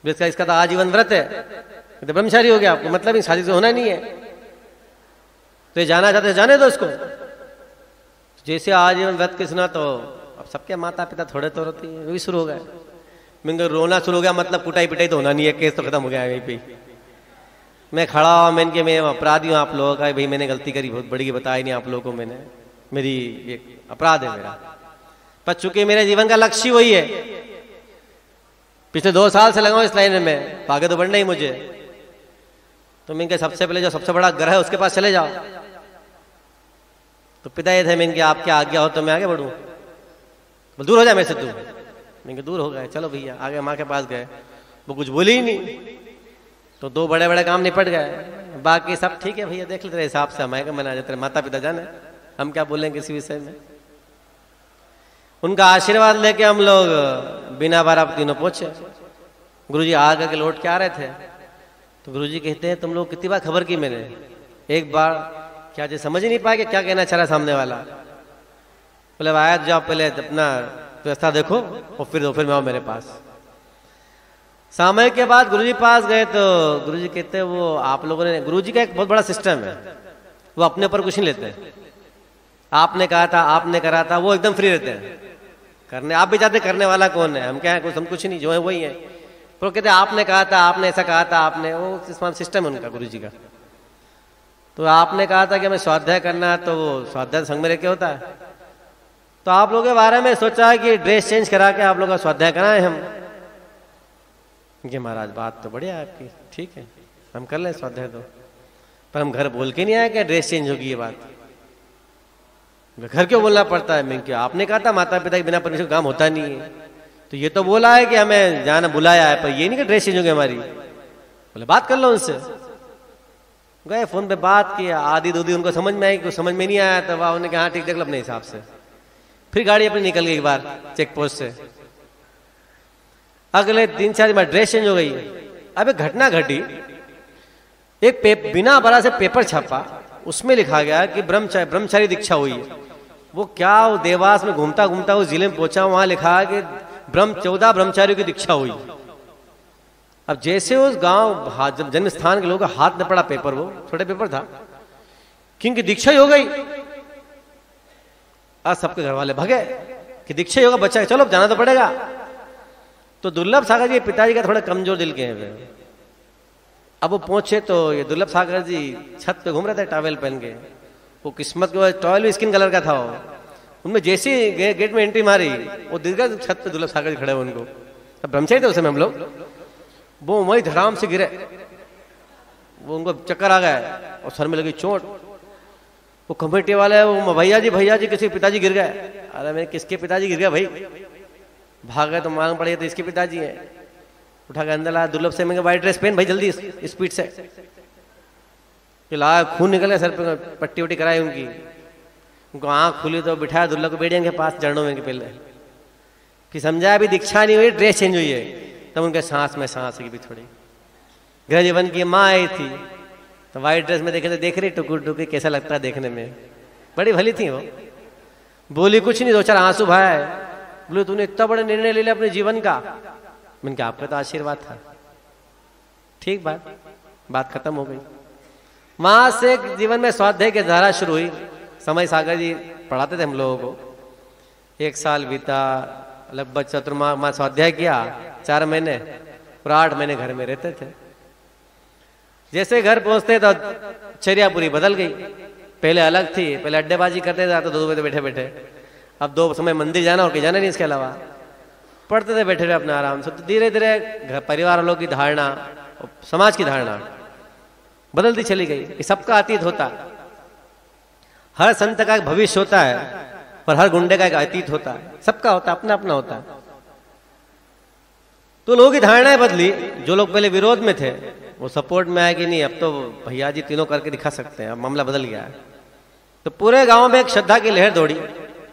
इसका तो आजीवन व्रत है, तो ब्रह्मचारी हो गया, आपको मतलब ही शादी से होना नहीं है, तो ये जाना चाहते जाने दो इसको। जैसे आजीवन व्रत के सुना तो अब सबके माता पिता थोड़े तो रोती है, वही शुरू हो गए। मैं रोना शुरू हो गया, मतलब कुटाई पिटाई तो होना नहीं है, केस तो खत्म हो गया यहीं पे। मैं खड़ा हुआ, मैं अपराधी हूँ आप लोगों का, भाई मैंने गलती करी बहुत बड़ी, बताई नहीं आप लोगों को मैंने, मेरी एक अपराध है मेरा, पर चूंकि मेरे जीवन का लक्ष्य वही है, पिछले 2 साल से लगा हूं इस लाइन में, आगे तो बढ़ना ही मुझे। तो मैं सबसे पहले जो सबसे बड़ा ग्रह है उसके पास चले जाओ। तो पिता ये थे, मैं आपके आज्ञा हो तो मैं आगे बढ़ूं, दूर हो जाए मेरे से तू। मैं दूर हो गए, चलो भैया आगे माँ के पास गए, वो कुछ बोली ही नहीं, तो 2 बड़े बड़े काम निपट गए, बाकी सब ठीक है भैया देख ले तेरे हिसाब से, हमारे मना जाते माता पिता जाने, हम क्या बोलेंगे किसी विषय में। उनका आशीर्वाद लेके हम लोग बीनावाड़ा तीनों पहुंचे। गुरुजी आगे के लौट के आ रहे थे, तो गुरुजी कहते हैं तुम लोग कितनी बार खबर की मैंने, एक बार क्या जी समझ ही नहीं पाए कि क्या कहना चाह रहा सामने वाला। बोले आया जाओ पहले अपना व्यवस्था देखो और फिर मैं आओ मेरे पास। समय के बाद गुरुजी पास गए तो गुरुजी कहते हैं वो आप लोगों ने, गुरुजी का एक बहुत बड़ा सिस्टम है, वो अपने ऊपर कुछ नहीं लेते, आपने कहा था आपने करा था, वो एकदम फ्री रहते हैं करने। आप भी जाते करने वाला कौन है, हम क्या है, हम कुछ नहीं, जो है वही है। तो कहते आपने कहा था, आपने ऐसा कहा था, आपने, वो सिस्टम है उनका गुरुजी का। तो आपने कहा था कि हमें स्वाध्याय करना है, तो वो स्वाध्याय संग में रह के होता है। तो आप लोगों के बारे में सोचा है कि ड्रेस चेंज करा के आप लोग का स्वाध्याय कराएं हम। कि महाराज बात तो बढ़िया है आपकी, ठीक है हम कर लें स्वाध्याय, तो पर हम घर बोल के नहीं आए कि ड्रेस चेंज होगी, ये बात घर क्यों बोलना पड़ता है। मैं क्या आपने कहा था माता पिता के बिना परमिशन काम होता नहीं है, तो ये तो बोला है कि हमें जाना बुलाया है, पर ये नहीं कि ड्रेस चेंज होगी हमारी। बोले बात कर लो उनसे। गए फोन पे बात की, आधी दूधी उनको समझ में आई, कुछ समझ में नहीं आया, तो वह उन्होंने कहा ठीक देख लो अपने हिसाब से। फिर गाड़ी अपनी निकल गई एक बार चेक पोस्ट से। अगले 3-4 बार ड्रेस चेंज हो गई। अब एक घटना घटी, एक बिना बड़ा से पेपर छपा, उसमें लिखा गया कि ब्रह्मचारी दीक्षा हुई है। वो क्या, वो देवास में घूमता घूमता उस जिले में पहुंचा, वहां लिखा कि 14 ब्रह्मचारियों की दीक्षा हुई। अब जैसे उस गांव जन्म स्थान के लोगों का हाथ में पड़ा पेपर, वो छोटे पेपर था, किंग की दीक्षा ही हो गई। आज सबके घर वाले भगे कि दीक्षा योगा बच्चा, चलो जाना तो पड़ेगा। तो दुर्लभ सागर जी पिताजी का थोड़ा कमजोर दिल के हैं। अब वो पहुंचे तो ये दुर्लभ सागर जी छत पे घूम रहे थे टॉवेल पहन के। वो किस्मत के टॉवेल भी स्किन कलर का था। उनमें जैसे गेट में एंट्री मारी वो दिख गया छत पे दुर्लभ सागर जी खड़े हुए। उनको अब ब्रह्मचारी थे उस समय हम लोग। वो वही धड़ाम से गिरे, वो उनको चक्कर आ गया और सर में लगी चोट। वो कमेटी वाले वो भैया जी किसी पिताजी गिर गए। अरे मैं किसके पिताजी गिर गया भाई? भाग गए तो मांग पड़ी तो इसके पिताजी हैं। उठा के अंदर लाया दुर्लभ से, मैं व्हाइट ड्रेस पहन भाई जल्दी स्पीड से। लाया, खून निकल गया सर पे, पट्टी वट्टी कराई उनकी। उनको आँख खुली तो बिठाया दुर्लभ को बेड़ियों के पास जड़ों में के पहले। फिर समझाया अभी दीक्षा नहीं हुई, ड्रेस चेंज हुई है। तब उनके सांस में सांस की भी थोड़ी। गृह जीवन की माँ आई थी तो व्हाइट ड्रेस में देखे तो देख रही टुकुर टुकुर कैसा लगता है देखने में। बड़ी भली थी वो, बोली कुछ नहीं, दो चार आंसू भाई। बोले तूने इतना बड़ा निर्णय ले लिया अपने जीवन का। मैंने कहा आपका तो आशीर्वाद था। ठीक बात खत्म हो गई। वहां से जीवन में स्वाध्याय की धारा शुरू हुई। समय सागर जी पढ़ाते थे हम लोगों को। 1 साल बीता, लगभग चतुर्माह स्वाध्याय किया 4 महीने और 8 महीने घर में रहते थे। जैसे घर पहुंचते तो चर्या पूरी बदल गई। पहले अलग थी, पहले अड्डेबाजी करते थे तो 2 बजे बैठे बैठे। अब 2 समय मंदिर जाना और कहीं जाना नहीं, इसके अलावा पढ़ते थे बैठे रहे अपने आराम से। तो धीरे धीरे परिवार वालों की धारणा, समाज की धारणा बदलती चली गई कि सबका अतीत होता, हर संत का एक भविष्य होता है और हर गुंडे का एक अतीत होता है। सबका होता, अपना अपना होता है। तो लोगों की धारणाएं बदली। जो लोग पहले विरोध में थे वो सपोर्ट में आए कि नहीं अब तो भैया जी तीनों करके दिखा सकते हैं, अब मामला बदल गया है। तो पूरे गांव में एक श्रद्धा की लहर दौड़ी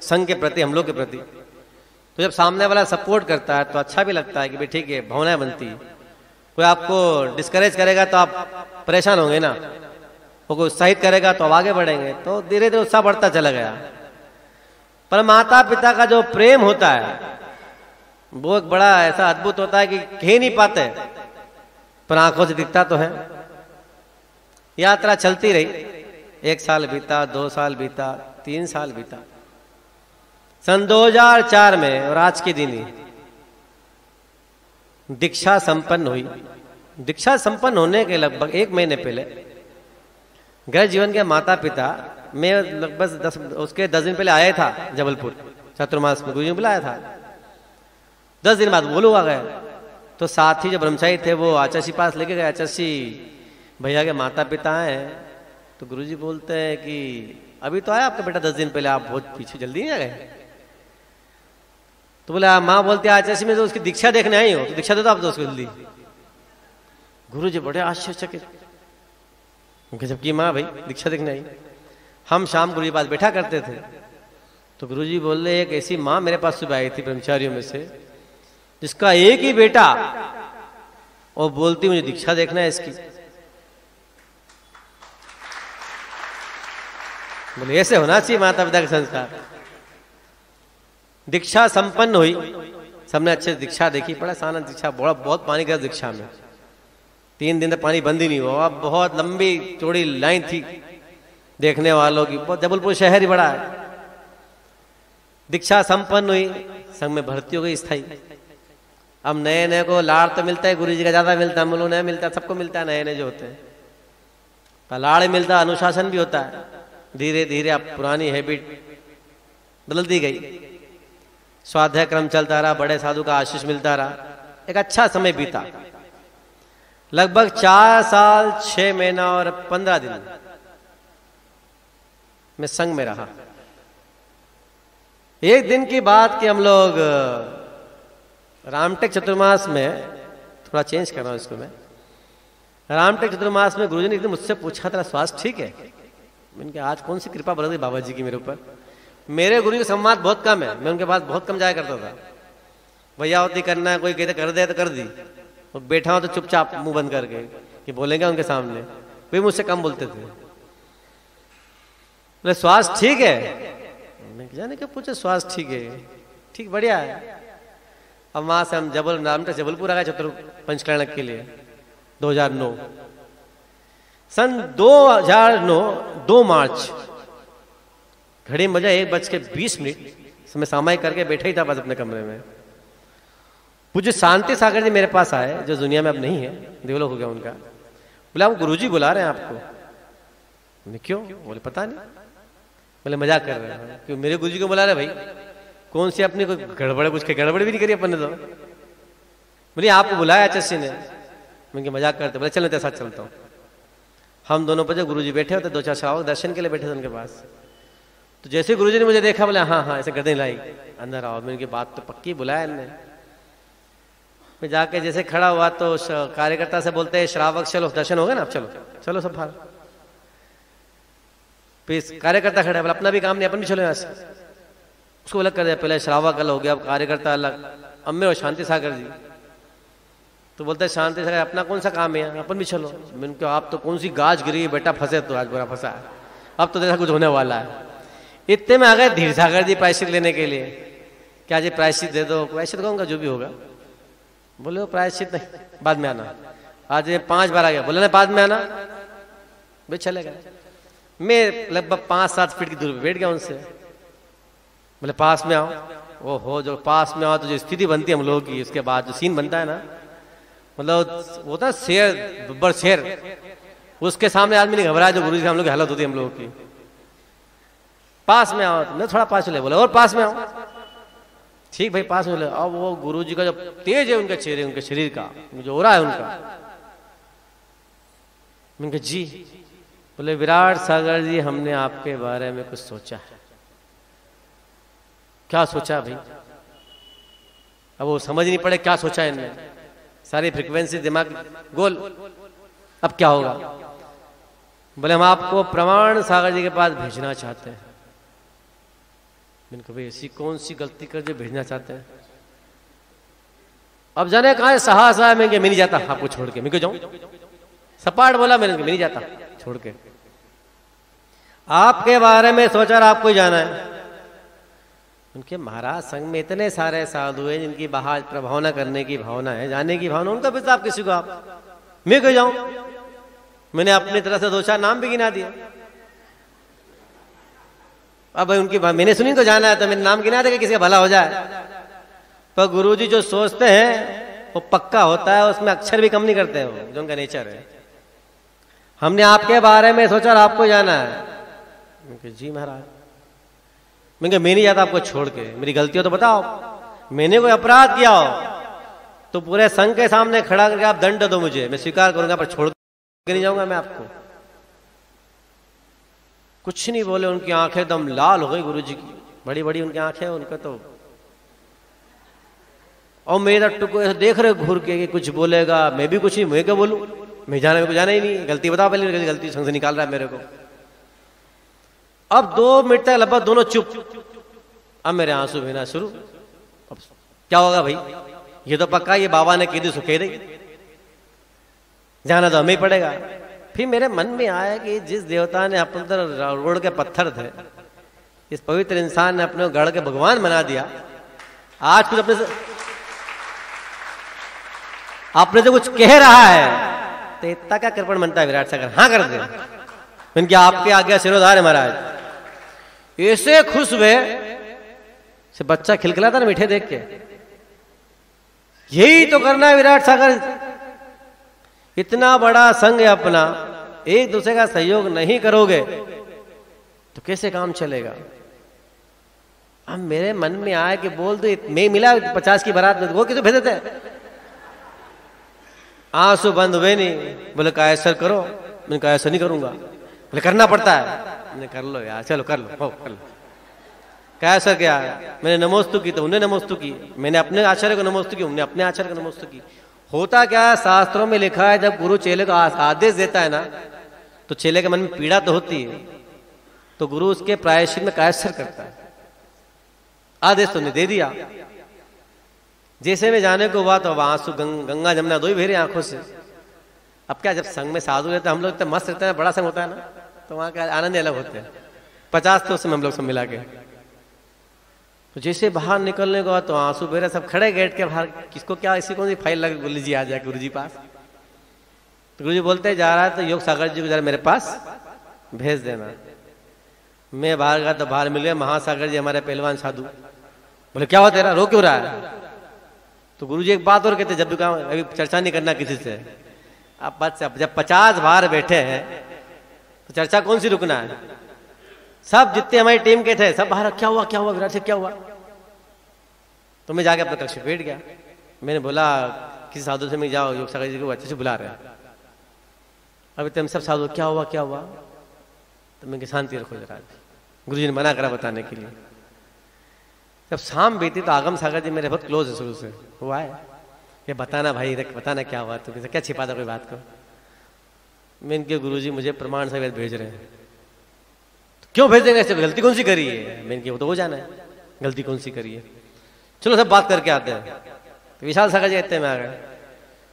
संघ के प्रति, हम लोग के प्रति। तो जब सामने वाला सपोर्ट करता है तो अच्छा भी लगता है कि भाई ठीक है, भावनाएं बनती। कोई आपको डिस्करेज करेगा तो आप परेशान होंगे ना, वो कोई उत्साहित करेगा तो आप आगे बढ़ेंगे। तो धीरे धीरे उत्साह बढ़ता चला गया। पर माता पिता का जो प्रेम होता है वो एक बड़ा ऐसा अद्भुत होता है कि कह नहीं पाते, पर आंखों से दिखता तो है। यात्रा चलती रही। 1 साल बीता, 2 साल बीता, 3 साल बीता। सन 2004 में और आज के दिन ही दीक्षा संपन्न हुई। दीक्षा संपन्न होने के लगभग 1 महीने पहले गृह जीवन के माता पिता, मैं लगभग उसके 10 दिन पहले आया था जबलपुर चतुर्मास में, गुरुजी ने बुलाया था। 10 दिन बाद वो लोग आ गए। तो साथ ही जो ब्रह्मचारी थे वो आचार्य पास लेके गए। आचार्य भैया के माता पिता हैं। तो गुरुजी बोलते हैं कि अभी तो आया आपका बेटा 10 दिन पहले, आप बहुत पीछे जल्दी नहीं आ गए। तो बोला माँ बोलती है आचार्य में तो उसकी दीक्षा देखने आई हो, तो दीक्षा दे दो आप तो उसको जल्दी। गुरुजी बड़े आश्चर्यचकित, जबकि माँ भाई दीक्षा देखने आई। हम शाम गुरु जी पास बैठा करते थे। तो गुरुजी बोल रहे एक ऐसी माँ मेरे पास सुबह आई थी ब्रह्मचारियों में से, जिसका एक ही बेटा, और बोलती मुझे दीक्षा देखना है इसकी। बोले ऐसे होना चाहिए माता पिता का संस्कार। दीक्षा संपन्न हुई, सबने अच्छे से दीक्षा देखी। बड़ा साना दीक्षा, बहुत पानी का दीक्षा में 3 दिन तक पानी बंद ही नहीं हुआ। बहुत लंबी चौड़ी लाइन थी देखने वालों की। जबलपुर शहर ही बड़ा है। दीक्षा संपन्न हुई, संघ में भर्ती हो गई स्थायी। अब नए नए को लाड़ तो मिलता है, गुरु जी का ज्यादा मिलता है, हम लोग नहीं मिलता, सबको मिलता है नए नए जो होते हैं। पर लाड़ मिलता, अनुशासन भी होता है। धीरे धीरे अब पुरानी हैबिट बदलती गई। स्वाध्याय क्रम चलता रहा, बड़े साधु का आशीष मिलता रहा। एक अच्छा समय बीता। लगभग 4 साल 6 महीना और 15 दिन मैं संघ में रहा। एक दिन की बात कि हम लोग रामटेक चतुर्मास में, थोड़ा चेंज कर रहा हूं इसको मैं, रामटेक चतुर्मास में गुरुजी ने एकदम मुझसे पूछा तेरा स्वास्थ्य ठीक है? मैंने कहा आज कौन सी कृपा बरस गई बाबा जी की मेरे ऊपर। मेरे गुरु का सम्मान बहुत कम है, मैं उनके पास बहुत कम जाया करता था। भैया होती करना है, कोई कहते कर दे तो कर दी, तो बैठा हो तो चुपचाप मुंह बंद करके कि बोलेंगे उनके सामने। वे मुझसे कम बोलते थे। बोले स्वास्थ्य ठीक है? मैं जाने क्या पूछे, स्वास्थ्य ठीक है? ठीक बढ़िया है। अब वहां से हम जबलपुर आ गए चतुर पंचकर्ण के लिए 2009। सन 2009 2 मार्च घड़ी बजा 1:20, समय सामायिक करके बैठा ही था बस अपने कमरे में। पूज्य शांति सागर जी मेरे पास आए, जो दुनिया में अब नहीं है, देवलोक हो गया उनका। बोले आप गुरुजी बुला रहे हैं आपको। मैंने क्यों? बोले पता नहीं। बोले मजाक कर रहे हैं। क्यों मेरे गुरुजी को बुला रहे भाई? कौन सी अपनी कोई गड़बड़, कुछ गड़बड़ भी नहीं करी अपन ने तो। बोले आपको बुलाया चस्सी ने। मैं मजाक करते, बोले चल तेरे साथ चलता हूँ। हम दोनों बजे गुरुजी बैठे होते, 2-4 श्रावक दर्शन के लिए बैठे थे उनके पास। तो जैसे गुरुजी ने मुझे देखा, बोले हाँ हाँ ऐसे गर्दन लाई, अंदर आओ। मैंने की बात तो पक्की, बुलाया इन्होंने। मैं जाके जैसे खड़ा हुआ तो कार्यकर्ता से बोलते हैं श्रावक चलो दर्शन हो गया ना, अब चलो चलो सब बाहर। फिर कार्यकर्ता खड़ा है, बोला अपना भी काम नहीं, अपन भी चलो यहाँ से। उसको अलग कर दिया, पहले श्रावक अलग हो गया, अब कार्यकर्ता अलग, अब मैं और शांति सागर जी। तो बोलते शांति सागर अपना कौन सा काम है, अपन भी चलो। मैंने कहा आप तो कौन सी गाज गिरी बेटा, फंसे तो आज बुरा फंसा है, अब तो जैसा कुछ होने वाला है। इतने में आ गए धीर सागर जी प्रायश्चित लेने के लिए। क्या जी प्रायश्चित दे दो? प्रायश्चित कहूँगा जो भी होगा। बोले वो प्रायश्चित नहीं, बाद में आना। आज 5 बार आ गया, बोले ना बाद में आना, वे चले गए। मैं लगभग 5-7 फीट की दूरी पे बैठ गया उनसे। बोले पास में आओ। ओहो, जो पास में आओ तो जो स्थिति बनती है हम लोगों की, उसके बाद जो सीन बनता है ना, मतलब वो था शेर, बब्बर शेर, उसके सामने आदमी नहीं घबराया जो गुरु जी हम लोग की हालत होती है हम लोगों की। पास में आओ, मैं थोड़ा पास चले, बोले और पास में आओ। ठीक भाई पास में ले। अब वो गुरु जी का जो तेज है उनके चेहरे, उनके शरीर का जो हो रहा है उनका, मैंने जी। बोले विराट सागर जी हमने आपके बारे में कुछ सोचा है। क्या सोचा भाई? अब वो समझ नहीं पड़े क्या सोचा इनने, सारी फ्रीक्वेंसी दिमाग गोल। अब क्या होगा? बोले हम आपको प्रमाण सागर जी के पास भेजना चाहते हैं। मैंने कहा भाई ऐसी कौन सी गलती कर जो भेजना चाहते हैं? अब जाने कहा है साहस है, मैं नहीं जाता आपको छोड़ के। मैं क्यों जाऊं? सपाट बोला मैंने, मैं नहीं जाता छोड़ के। आपके बारे में सोचा आपको ही जाना है। उनके महाराज संघ में इतने सारे साधु हैं जिनकी बाहर प्रभावना करने की भावना है, जाने की भावना, उनका भी आप किसी को आप, मैं क्यों जाऊं? मैंने अपनी तरह से 2-4 नाम भी गिना दिया। अब उनकी मैंने सुनी तो जाना है तो मैंने नाम गिना देगा किसी का भला हो जाए। पर गुरुजी जो सोचते हैं वो पक्का होता है, उसमें अक्षर भी कम नहीं करते हैं, वो जो उनका नेचर है। हमने आपके बारे में सोचा और आपको जाना है। जी महाराज। मैं नहीं जाता आपको छोड़ के, मेरी गलती हो तो बताओ, मैंने कोई अपराध किया हो तो पूरे संघ के सामने खड़ा करके आप दंड दो मुझे, मैं स्वीकार करूंगा, पर छोड़ के नहीं जाऊंगा मैं आपको। कुछ नहीं बोले, उनकी आंखें एकदम लाल हो गई गुरुजी की, बड़ी बड़ी उनकी आंखें उनका तो। और मेरा टुको ऐसे देख रहे घूर के कि कुछ बोलेगा, मैं भी कुछ नहीं, मैं क्या बोलूं, मैं जाना, मेरे को जाना ही नहीं, गलती बताओ पहले, गलती संग से निकाल रहा है मेरे को। अब 2 मिनट तक लगभग दोनों चुप। अब मेरे आंसू बहना शुरू। अब क्या होगा भाई, ये तो पक्का ये बाबा ने कह दी सो कह रही, जाना तो हमें ही पड़ेगा। फिर मेरे मन में आया कि जिस देवता ने अपने रोड के पत्थर थे, इस पवित्र इंसान ने अपने गढ़ के भगवान बना दिया, आज कुछ अपने से आपने जो कुछ कह रहा है तो इतना क्या कृपण बनता है विराट सागर? हाँ कर दे। इनकी आपके आज्ञा सिरोधार है महाराज। ऐसे खुश हुए से बच्चा खिलखिलाता ना मीठे देख के। यही तो करना है विराट सागर। इतना बड़ा संघ है अपना, एक दूसरे का सहयोग नहीं करोगे तो कैसे काम चलेगा? अब मेरे मन में आया कि बोल दो, मैं मिला 50 की बारात में, वो किसे भेज देते? आंसू बंद हुए नहीं। बोले कहा ऐसा करो, मैंने कहा ऐसा नहीं करूंगा। बोले करना पड़ता है। मैंने कर लो यार, चलो कर लो, हो कर लो। क्या सर क्या? मैंने नमोस्तु की तो उन्हें नमोस्तु की, मैंने अपने आचार्य को नमोस्तु की, उन्हें अपने आचार्य को नमोस्तु की। होता क्या है, शास्त्रों में लिखा है जब गुरु चेले को आदेश देता है ना, तो चेले के मन में पीड़ा तो होती है, तो गुरु उसके प्रायश्चित में कायस्तर करता है। आदेश तो ने दे दिया। जैसे में जाने को हुआ तो अब आंसू गंगा जमुना दो ही बह रही आंखों से। अब क्या, जब संघ में साधु रहते हैं हम लोग तो मस्त रहते हैं, बड़ा संघ होता है ना, तो वहां का आनंद अलग होते हैं। 50 तो उसमें हम लोग सब मिला के, तो जैसे बाहर निकलने को तो आंसू बह रहे, सब खड़े गेट के बाहर। किसको क्या, इसी कौन सी फाइल लगे, गुरु जी आ जाए गुरु जी पास। तो गुरु जी बोलते जा रहा है तो योग सागर जी को जरा मेरे पास भेज देना। मैं बाहर गया तो बाहर मिल गए महासागर जी, हमारे पहलवान साधु। बोले क्या हुआ तेरा, रो क्यों रहा है? तो गुरुजी एक बात और कहते, जब भी कहा अभी चर्चा नहीं करना किसी से। अब बात से जब 50 बाहर बैठे हैं तो चर्चा कौन सी रुकना है। सब जितने हमारी टीम के थे सब बाहर, क्या हुआ क्या हुआ विराट से क्या हुआ। तो मैं जाके अपने कक्ष बैठ गया। मैंने बोला किसी साधु से मैं जाओ, योग सागर जी को अच्छे से बुला रहे हैं। अभी तुम सब साधु क्या हुआ क्या हुआ। तो मैं शांति रखो जरा, गुरुजी ने मना करा बताने के लिए। जब शाम बीती तो आगम सागर जी मेरे बहुत क्लोज है शुरू से, हुआ है ये बताना भाई, बताना क्या हुआ, तो क्या छिपा था कोई बात को। मैं इनके गुरुजी मुझे प्रमाण सहित भेज रहे हैं। तो क्यों भेज देंगे, ऐसे गलती कौन सी करी है। मैंने कहा वो तो हो जाना है, गलती कौन सी करी है, चलो सब बात करके आते हैं। तो विशाल सागर जी इतने में आ गए,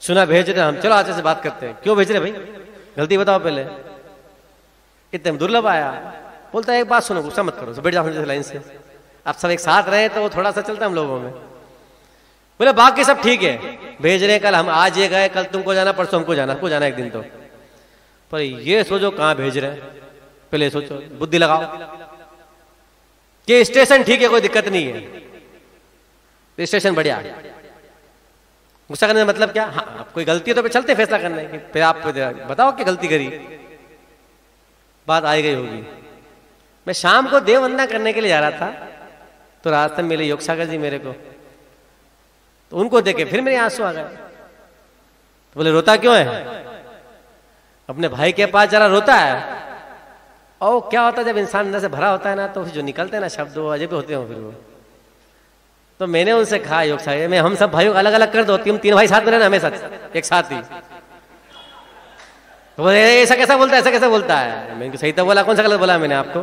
सुना भेज रहे हम, चलो अच्छे से बात करते हैं। क्यों भेज रहे भाई, गलती बताओ पहले। इतने दुर्लभ आया, बोलता है एक बात सुनो, गुस्सा मत करो, बैठ जाओ लाइन से, आप सब एक साथ रहे तो थोड़ा सा चलता हम लोगों में। बोले बाकी सब ठीक है, भेज रहे हैं, कल हम आज ये गए, कल तुमको जाना, परसों हमको जाना, हमको जाना एक दिन। तो पर ये सोचो कहाँ भेज रहे हैं, पहले सोचो, बुद्धि लगाओ कि स्टेशन ठीक है, कोई दिक्कत नहीं है, स्टेशन बढ़िया। गुस्सा करने का मतलब क्या, हाँ कोई गलती है तो चलते फैसला करने की, फिर आप बताओ कि गलती करी, बात आई गई होगी। मैं शाम को देव वंदना करने के लिए जा रहा था, तो रास्ते में मिले योग सागर जी मेरे को। तो उनको देखे फिर मेरे आंसू आ गए। तो बोले रोता क्यों है, अपने भाई के पास जरा रोता है। और क्या होता है जब इंसान अंदर से भरा होता है ना, तो जो निकलते हैं ना शब्द वो अजब होते हैं फिर वो। तो मैंने उनसे कहा योग सागर में, हम सब भाइयों अलग अलग कर दो, तुम 3 भाई साथ में रहना हमेशा एक साथ ही। तो बोले ऐसा कैसा बोलता है, ऐसा कैसा बोलता है। मैंने सही तो बोला, कौन सा गलत बोला मैंने आपको।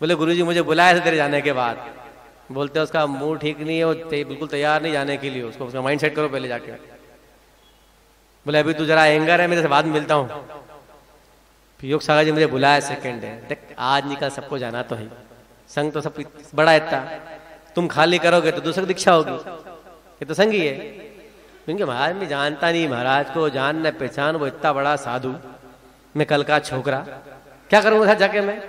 बोले गुरुजी मुझे बुलाया था तेरे जाने के बाद, बोलते उसका मूड ठीक नहीं है, वो बिल्कुल तैयार नहीं जाने के लिए, उसको उसका माइंड सेट करो पहले जाके। बोले अभी तू जरा एंगर है, मैं तेरे से बाद में मिलता हूँ। फिर योग सागर जी मुझे बुलाया, सेकंड है, देख आज निकल, सबको जाना तो है, संग तो सब बड़ा इतना, तुम खाली करोगे तो दूसरे को दीक्षा होगी, ये तो संग ही है। क्योंकि महाराज मैं जानता नहीं महाराज को, जान न पहचान, वो इतना बड़ा साधु, मैं कल का छोकरा, क्या करूंगा जाके मैं,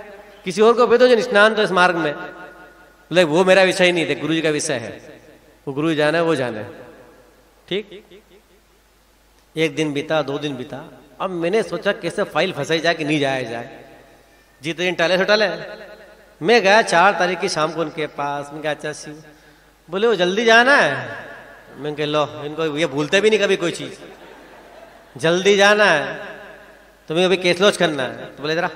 किसी और को भेजो जो स्नान तो इस मार्ग में। बोले वो मेरा विषय नहीं, देख गुरु जी का विषय है, वो गुरु जी जाना है वो जाना है। ठीक, एक दिन बीता, 2 दिन बीता, अब मैंने सोचा कैसे फाइल फंसाई जाए कि नहीं जाया जाए, जितने दिन टाले से टाले। मैं गया 4 तारीख की शाम को उनके पास, मैं कहा अच्छा शिव, बोले वो जल्दी जाना है। मैं कह लो, इनको ये भूलते भी नहीं कभी कोई चीज, जल्दी जाना है तो मैं अभी केसलोच करना है। तो बोले जरा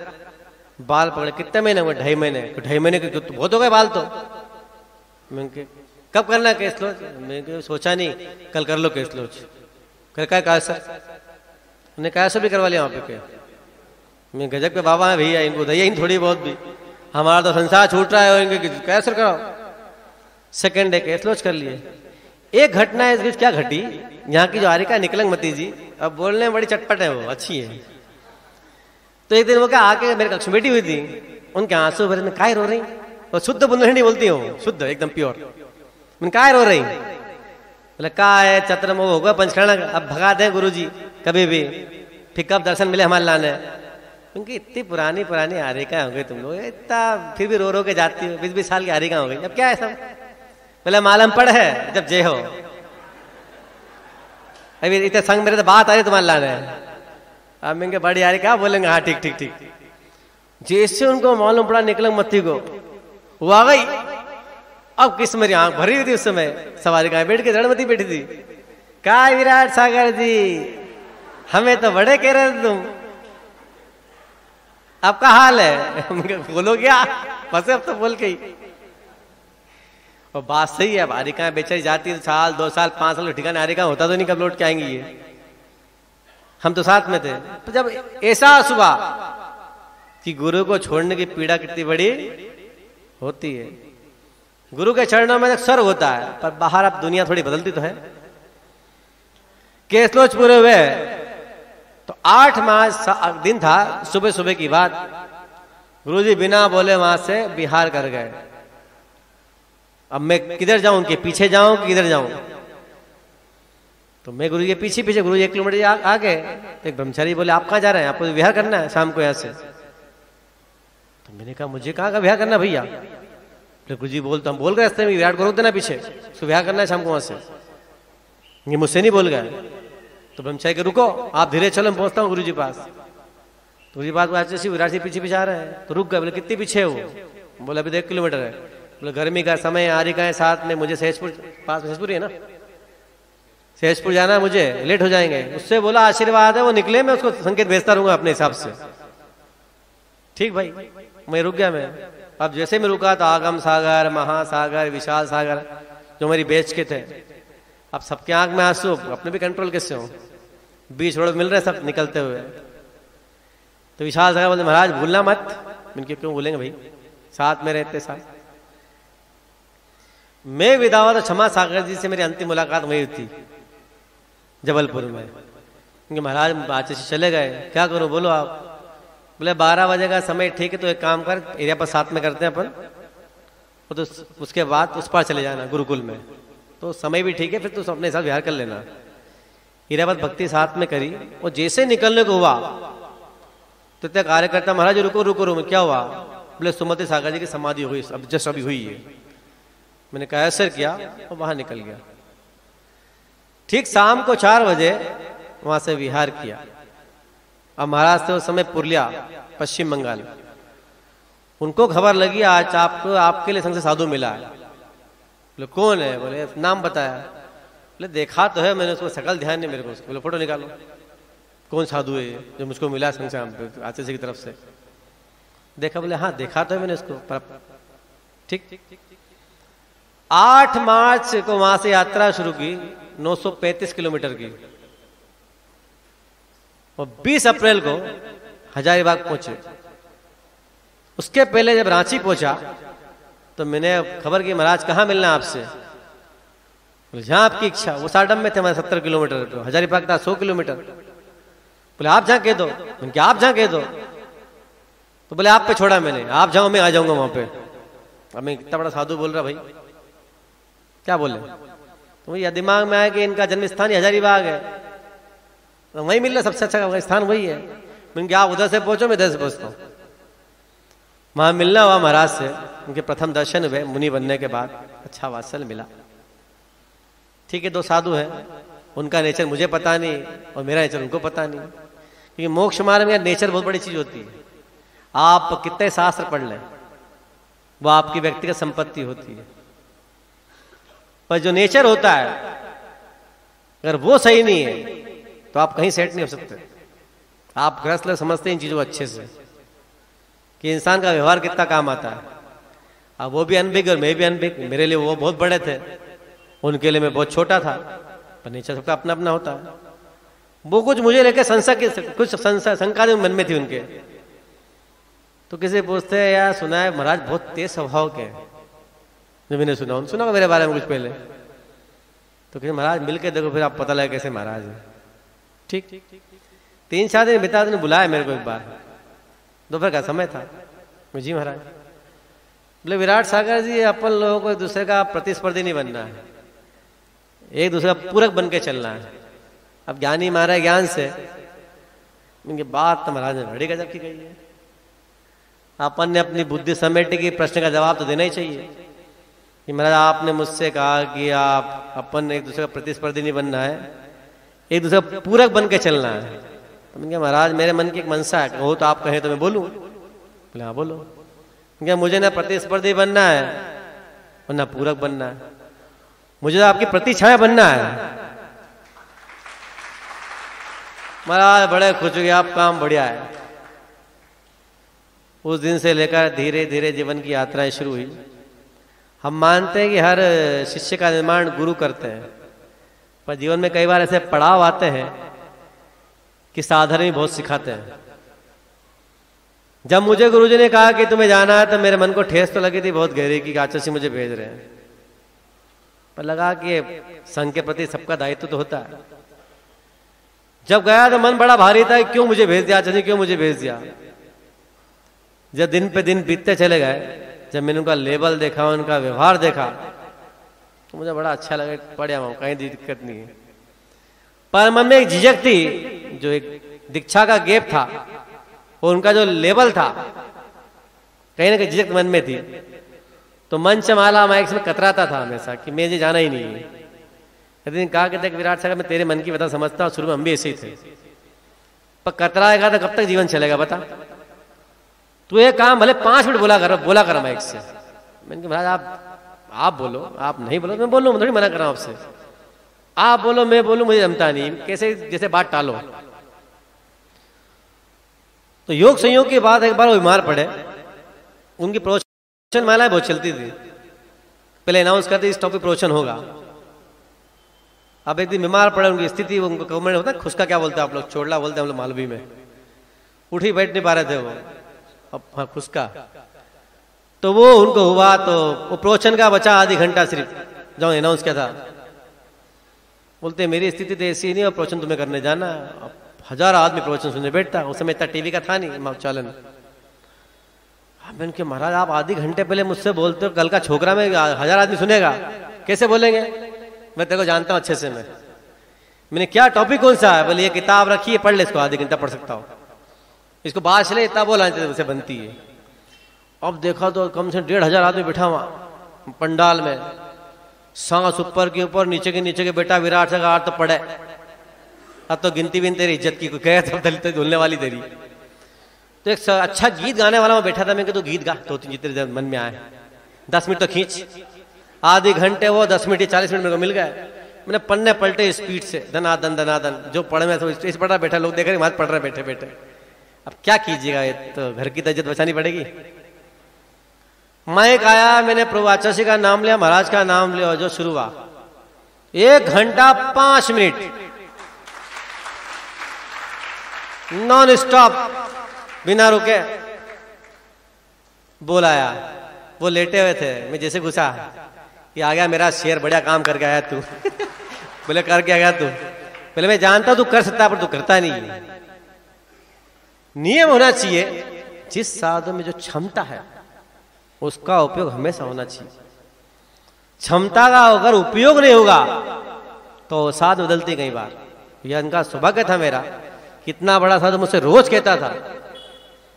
बाल पकड़े, कितने महीने हुए, 2.5 महीने, 2.5 महीने के तो बहुत हो गए बाल। तो मैं कब करना है केसलोच, मैं सोचा नहीं, कल कर लो केसलोच। कहा सर, उन्हें कहा भी करवा लिया वहां पे। मैं गजब के बाबा है भैया, इनको दया ही थोड़ी बहुत भी, हमारा तो संसार छूट रहा है, इनके कैसे कराओ। सेकंड डे केसलोच कर लिए। एक घटना है इस बीच क्या घटी, यहाँ की जो आरिका निकलंग मती जी, अब बोलने में बड़ी चटपट है, वो अच्छी है। तो एक दिन वो क्या आके मेरे कक्ष में बैठी हुई थी, उनके आंसू भरे, में काय रो रही, वो शुद्ध बुंदेलखंडी बोलती हूँ, शुद्ध एकदम प्योर। मैं काय रो रही, बोले का है चतर में होगा पंचकर्णा, अब भगा दे गुरु जी कभी भी, फिर कब दर्शन मिले हमारे लाने। उनकी इतनी पुरानी पुरानी आरिका हो गई तुम लोग, इतना फिर भी रो रो के जाती हो, 20-20 साल की आरिका हो गई, अब क्या है सब। बोले मालूम पड़ है जब जय हो, अभी इतने संग मेरे तो बात आ रही तुम्हारे लाने। अब मैं बड़ी आ रही, क्या बोलेंगे, हाँ ठीक ठीक ठीक। जैसे उनको मालूम पड़ा निकलंग मत्ती को, वो आ गई। अब किस मेरी आंख भरी हुई थी उस समय, सवारी कहाँ बैठ के जड़मती बैठी थी। क्या विराट सागर जी, हमें तो बड़े कह रहे थे तुम, आपका हाल है। बोलो क्या बस, अब तो बोल के ही। और बात सही है, आरिकाएं बेचारी जाती 1 साल 2 साल 5 साल ठिकाने, आरिका होता तो नहीं कब लौट के आएंगी ये, हम तो साथ में थे। तो जब एहसास हुआ कि गुरु को छोड़ने की पीड़ा कितनी बड़ी होती है, गुरु के चरणों में स्वर्ग होता है, पर बाहर अब दुनिया थोड़ी बदलती तो है। केसलोच पूरे हुए तो 8 मास दिन था, सुबह सुबह की बात, गुरुजी बिना बोले वहां से बिहार कर गए। अब मैं किधर जाऊं, उनके पीछे जाऊं कि किधर जाऊं। तो मैं गुरु के पीछे पीछे, गुरु 1 किलोमीटर आ गए। तो एक ब्रह्मचारी बोले आप कहाँ जा रहे हैं, आपको विहार करना है शाम को यहाँ से। तो मैंने कहा मुझे कहाँ का ब्याह करना भैया? गुरु जी बोलता हम बोल गए रास्ते में विराट को रोक देना पीछे, उसको ब्याह करना है शाम को वहां से। ये मुझसे नहीं बोल गए। तो ब्रह्मचारी के रुको आप धीरे चलो, मैं पहुंचता हूँ गुरु जी पास। तो गुरु जी पास विराट जी पीछे पीछे आ रहे हैं। तो रुक गए। बोले कितनी पीछे हो? बोले अभी 1 किलोमीटर है। बोले गर्मी का समय आ रही का है, साथ में मुझे सहजपुर पास, सहजपुर है ना, सहजपुर जाना है मुझे, लेट हो जाएंगे। उससे बोला आशीर्वाद है, वो निकले मैं उसको संकेत भेजता रहूंगा अपने हिसाब से। ठीक भाई, मैं रुक गया। मैं अब जैसे मैं रुका तो आगम सागर, महासागर, विशाल सागर जो मेरी बेच के थे, अब सबके आंख में आंसू, अपने भी कंट्रोल कैसे हो, बीच रोड मिल रहे सब निकलते हुए। तो विशाल सागर बोलते महाराज भूलना मत। इनके क्यों भूलेंगे भाई, साथ में रहते साथ। मैं विदावत तो क्षमा सागर जी से मेरी अंतिम मुलाकात हुई थी जबलपुर में। क्योंकि महाराज आचे से चले गए, क्या करूं बोलो आप? बोले 12 बजे का समय ठीक है, तो एक काम कर, एरिया पर साथ में करते हैं अपन, तो उसके बाद उस पार चले जाना गुरुकुल में, तो समय भी ठीक है, फिर तू अपने साथ विहार कर लेना। हीराबाद भक्ति साथ में करी, और जैसे निकलने को हुआ तो इतने कार्यकर्ता महाराज रुको रुको रुको, क्या हुआ? बोले सुमति सागर जी की समाधि हुई, अब जस्ट अभी हुई है। मैंने कहा ऐसा किया और वहां निकल गया। ठीक शाम को 4 बजे वहां से विहार किया। अब महाराज थे उस समय पुरलिया, पश्चिम बंगाल। उनको खबर लगी आज आपको आपके लिए संघ से साधु मिला है। बोले कौन है? बोले नाम बताया। बोले देखा तो है मैंने, उसको शकल ध्यान नहीं मेरे को। बोले फोटो निकालो, कौन साधु है जो मुझको मिला संघ से आचार्य की तरफ से? देखा, बोले हाँ देखा तो है मैंने उसको। ठीक 8 मार्च को वहां से यात्रा शुरू की, 935 किलोमीटर की, और 20 अप्रैल को हजारीबाग पहुंचे। उसके पहले जब रांची पहुंचा तो मैंने खबर की महाराज कहाँ मिलना है आपसे? बोले जहां आपकी इच्छा। वो साडम में थे, हमारे 70 किलोमीटर, तो हजारीबाग था 100 किलोमीटर। बोले आप जहां कह दो। मैंने आप जहां कह दो। तो बोले आप पे छोड़ा मैंने, आप जाओ मैं आ जाऊंगा वहां पे। अब मैं इतना बड़ा साधु बोल रहा भाई, क्या बोले? तो यह दिमाग में आया कि इनका जन्म स्थान ही हजारीबाग है, तो वही मिल रहा सबसे अच्छा स्थान वही है। मैंने आप उधर से पहुंचो, मैं इधर से पहुंचता हूँ। वहां मिलना हुआ महाराज से, उनके प्रथम दर्शन हुए मुनि बनने के बाद, अच्छा वात्सल्य मिला। ठीक है, 2 साधु हैं, उनका नेचर मुझे पता नहीं और मेरा नेचर उनको पता नहीं। क्योंकि मोक्ष मार्ग में नेचर बहुत बड़ी चीज होती है। आप कितने शास्त्र पढ़ लें, वो आपकी व्यक्तिगत संपत्ति होती है, पर जो नेचर होता है अगर वो सही नहीं है तो आप कहीं सेट नहीं हो सकते। आप गृहस्थ लोग समझते हैं इन चीजों को अच्छे से कि इंसान का व्यवहार कितना काम आता है। अब वो भी अनबिग और मैं भी अनबिग। मेरे लिए वो बहुत बड़े थे, उनके लिए मैं बहुत छोटा था, पर नेचर सबका अपना अपना होता है। वो कुछ मुझे लेकर शंका मन में थी उनके। तो किसी पूछते हैं यार सुना है महाराज बहुत तेज स्वभाव के, जो मैंने सुना मेरे बारे में कुछ पहले। तो किसी महाराज मिलके देखो फिर आप पता लगे कैसे महाराज है। ठीक 3-4 दिन बिता दिन बुलाया मेरे को एक बार, दोपहर का समय था। जी महाराज। बोले विराट सागर जी अपन लोगों को एक दूसरे का प्रतिस्पर्धी नहीं बनना है, एक दूसरे का पूरक बन के चलना है। अब ज्ञानी मारा ज्ञान से, इनकी बात तो महाराज ने बड़ी गजब की कही है। अपन ने अपनी बुद्धि समेट के प्रश्न का जवाब तो देना ही चाहिए कि महाराज आपने मुझसे कहा कि आप अपन एक दूसरे का प्रतिस्पर्धी नहीं बनना है, एक दूसरे का पूरक बन के चलना है। तो मैंने कहा महाराज मेरे मन की एक मनसा है, कहो तो आप कहें तो मैं बोलूं। बोले हाँ बोलो। क्या मुझे ना प्रतिस्पर्धी बनना है और ना पूरक बनना है, मुझे तो आपकी प्रतिछाया बनना है। महाराज बड़े खुश हुए, आप काम बढ़िया है। उस दिन से लेकर धीरे धीरे जीवन की यात्राएं शुरू हुई। हम मानते हैं कि हर शिष्य का निर्माण गुरु करते हैं, पर जीवन में कई बार ऐसे पड़ाव आते हैं कि साधन भी बहुत सिखाते हैं। जब मुझे गुरुजी ने कहा कि तुम्हें जाना है तो मेरे मन को ठेस तो लगी थी बहुत गहरी की आचार्य जी मुझे भेज रहे हैं, पर लगा कि संघ के प्रति सबका दायित्व तो होता है। जब गया तो मन बड़ा भारी था, क्यों मुझे भेज दिया आचार्य जी, क्यों मुझे भेज दिया। जब दिन पे दिन बीतते चले गए, जब मैंने उनका लेवल देखा, उनका व्यवहार देखा, तो मुझे बड़ा अच्छा लगा, पढ़िया वहां कहीं दिक्कत नहीं है। पर मन में एक झिझक थी, जो एक दीक्षा का गैप था और उनका जो लेवल था कहीं ना कहीं झिझक मन में थी। तो मंचमाला माइक में कतराता था हमेशा कि मुझे जाना ही नहीं है। एक दिन कहा कि देख विराट सागर, मैं तेरे मन की बता समझता हूँ, शुरू में हम भी ऐसे ही थे, पर कतराएगा तो कब तक जीवन चलेगा बता। तू ये काम भले 5 मिनट बोला कर माइक से। मैंने कहा महाराज आप बोलो, आप नहीं बोलो मैं बोलूँ, मैं थोड़ी मना कर रहा हूँ आपसे। आप बोलो मैं बोलूँ, मुझे जमता नहीं, कैसे जैसे बात टालो। तो योग संयोग की बात, एक बार वो बीमार पड़े, उनकी प्रवचन मालाएं बहुत चलती थी, पहले अनाउंस करते इस टॉपिक प्रवचन होगा। अब एक दिन बीमार पड़े, उनकी स्थिति, उनको गवर्नमेंट होता है खुसका क्या बोलते हैं आप लोग, चोड़ला बोलते हैं हम लोग मालवी में, उठ ही बैठ नहीं पा रहे थे वो, अब हाँ खुसका। तो वो उनको हुआ, तो वो प्रवचन का बचा आधी घंटा सिर्फ, जब अनाउंस किया था, बोलते मेरी स्थिति तो ऐसी नहीं और प्रवचन तुम्हें करने जाना। अब 1000 आदमी प्रवचन सुनने बैठता, उस समय इतना टीवी का था नहीं चलन। मैंने कहा महाराज आप आधी घंटे पहले मुझसे बोलते हो, कल का छोकरा में 1000 आदमी सुनेगा, कैसे बोलेंगे? मैं तेरे को जानता हूं अच्छे से। मैंने क्या टॉपिक कौन सा है? बोले ये किताब रखी है, पढ़ ले इसको, आधी घंटा पढ़ सकता हूं इसको, बात चले इतना बोला उसे बनती है। अब देखा तो कम से 1500 आदमी बैठा वहां पंडाल में, सांस ऊपर के ऊपर नीचे के नीचे के, बेटा विराट सागर आठ तो पढ़े, अब तो गिनती भी तेरी इज्जत की, कोई कहे तो दलित धुलने वाली तेरी। तो एक अच्छा गीत गाने वाला मैं बैठा था, मैं तो गीत गा तो जितने मन में आए, 10 मिनट तो खींच। आधे घंटे वो 10 मिनट 40 मिनट मेरे को मिल गए। मैंने पन्ने पलटे स्पीड से, धनादन धनादन, जो पढ़े में तो इस पढ़ रहा बैठा, लोग देख रहे मत पढ़ रहे बैठे बैठे। अब क्या कीजिएगा, ये तो घर की इज्जत बचानी पड़ेगी। माइक आया, मैंने प्रभु आचार्य का नाम लिया, महाराज का नाम लिया, जो शुरू हुआ 1 घंटा 5 मिनट नॉन स्टॉप बिना रुके बोलाया। वो लेटे हुए थे, मैं जैसे घुसा कि आ गया मेरा शेर, बढ़िया काम करके आया तू। बोले करके आ गया तू? पहले मैं जानता तू कर सकता, पर तू करता नहीं। नियम होना चाहिए, जिस साधु में जो क्षमता है उसका उपयोग हमेशा होना चाहिए। क्षमता का अगर उपयोग नहीं होगा तो साधु बदलती कई बार। यह इनका सौभाग्य था मेरा, कितना बड़ा साधु मुझसे रोज कहता था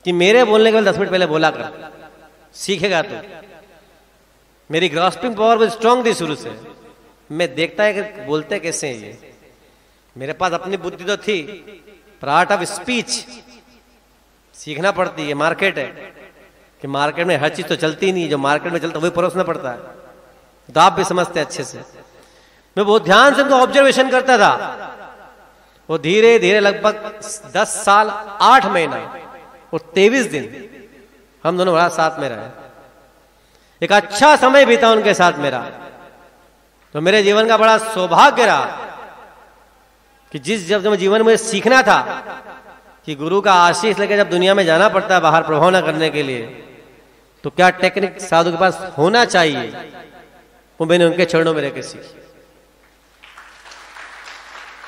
कि मेरे बोलने के बाद 10 मिनट पहले बोला कर, सीखेगा तू। मेरी ग्रास्पिंग पावर बहुत स्ट्रांग थी शुरू से, मैं देखता है कि बोलते कैसे हैं ये। मेरे पास अपनी बुद्धि तो थी, पर आर्ट ऑफ स्पीच सीखना पड़ती है। मार्केट है कि मार्केट में हर चीज तो चलती नहीं, जो मार्केट में चलता वही परोसना पड़ता है। तो आप भी समझते अच्छे से। मैं बहुत ध्यान से उनको ऑब्जर्वेशन करता था। वो धीरे धीरे लगभग 10 साल 8 महीना और 23 दिन हम दोनों बड़ा साथ में रहे। एक अच्छा समय बीता उनके साथ मेरा। तो मेरे जीवन का बड़ा सौभाग्य रहा कि जब जीवन में सीखना था कि गुरु का आशीष लेकर जब दुनिया में जाना पड़ता है बाहर प्रभाव न करने के लिए, तो क्या टेक्निक साधु के पास होना चाहिए, वो मैंने उनके चरणों में रहकर सीखी।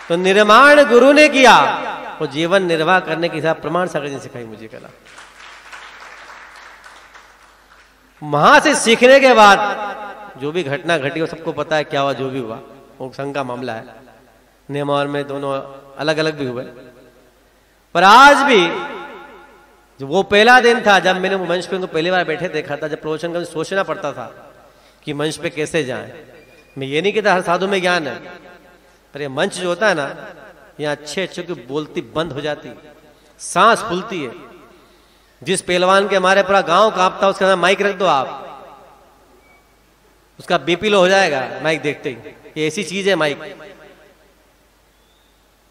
तो निर्माण गुरु ने किया, वो जीवन निर्वाह करने की प्रमाण सागर जी सिखाई मुझे कला। वहां से सीखने के बाद जो भी घटना घटी वो सबको पता है क्या हुआ, जो भी हुआ वो संघ का मामला है। नेमार में दोनों अलग अलग भी हुए, पर आज भी जो वो पहला दिन था जब मैंने वो मंच पे उनको पहली बार बैठे देखा था, जब प्रवचन का सोचना पड़ता था कि मंच पे कैसे जाएं। मैं ये नहीं कहता हर साधु में ज्ञान है, पर ये मंच जो होता है ना, यहाँ अच्छे अच्छे की बोलती बंद हो जाती, सांस फूलती है। जिस पहलवान के हमारे पूरा गांव कांपता, उसके साथ माइक रख दो आप, उसका बीपी लो हो जाएगा माइक देखते ही। ये ऐसी चीज है माइक।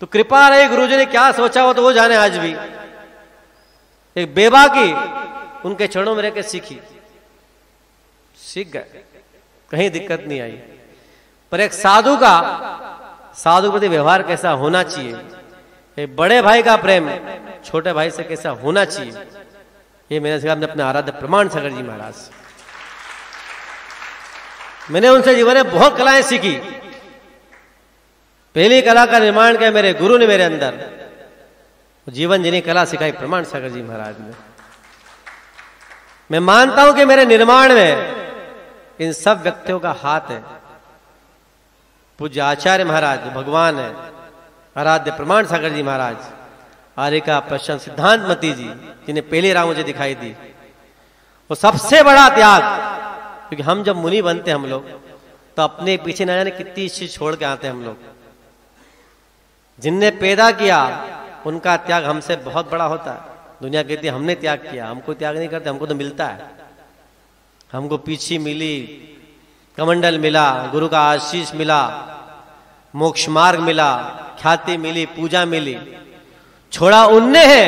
तो कृपा रही, गुरुजी ने क्या सोचा हो तो वो जाने। आज भी एक बेबाकी उनके चरणों में रहकर सीखी, सीख गए, कहीं दिक्कत नहीं आई। पर एक साधु के प्रति व्यवहार कैसा होना चाहिए, एक बड़े भाई का प्रेम छोटे भाई से कैसा होना चाहिए, ये मैंने सीखा अपने आराध्य प्रमाण सागर जी महाराज। मैंने उनसे जीवन में बहुत कलाएं सीखी। पहली कला का निर्माण किया मेरे गुरु ने मेरे अंदर, जीवन जीने कला सिखाई प्रमाण सागर जी महाराज ने। मैं मानता हूं कि मेरे निर्माण में इन सब व्यक्तियों का हाथ है। पूज्य आचार्य महाराज भगवान है, आराध्य प्रमाण सागर जी महाराज, आर्य का प्रश्न सिद्धांत मती जी जिन्हें पहली राह मुझे दिखाई दी, वो सबसे बड़ा त्याग। क्योंकि हम जब मुनि बनते हैं हम लोग, तो अपने पीछे न जाने कितनी चीज छोड़ के आते हैं हम लोग। जिनने पैदा किया उनका त्याग हमसे बहुत बड़ा होता है। दुनिया कहती है हमने त्याग किया, हमको त्याग नहीं करते, हमको तो मिलता है। हमको पीछे मिली, कमंडल मिला, गुरु का आशीष मिला, मोक्ष मार्ग मिला, ख्याति मिली, पूजा मिली। छोड़ा उनने है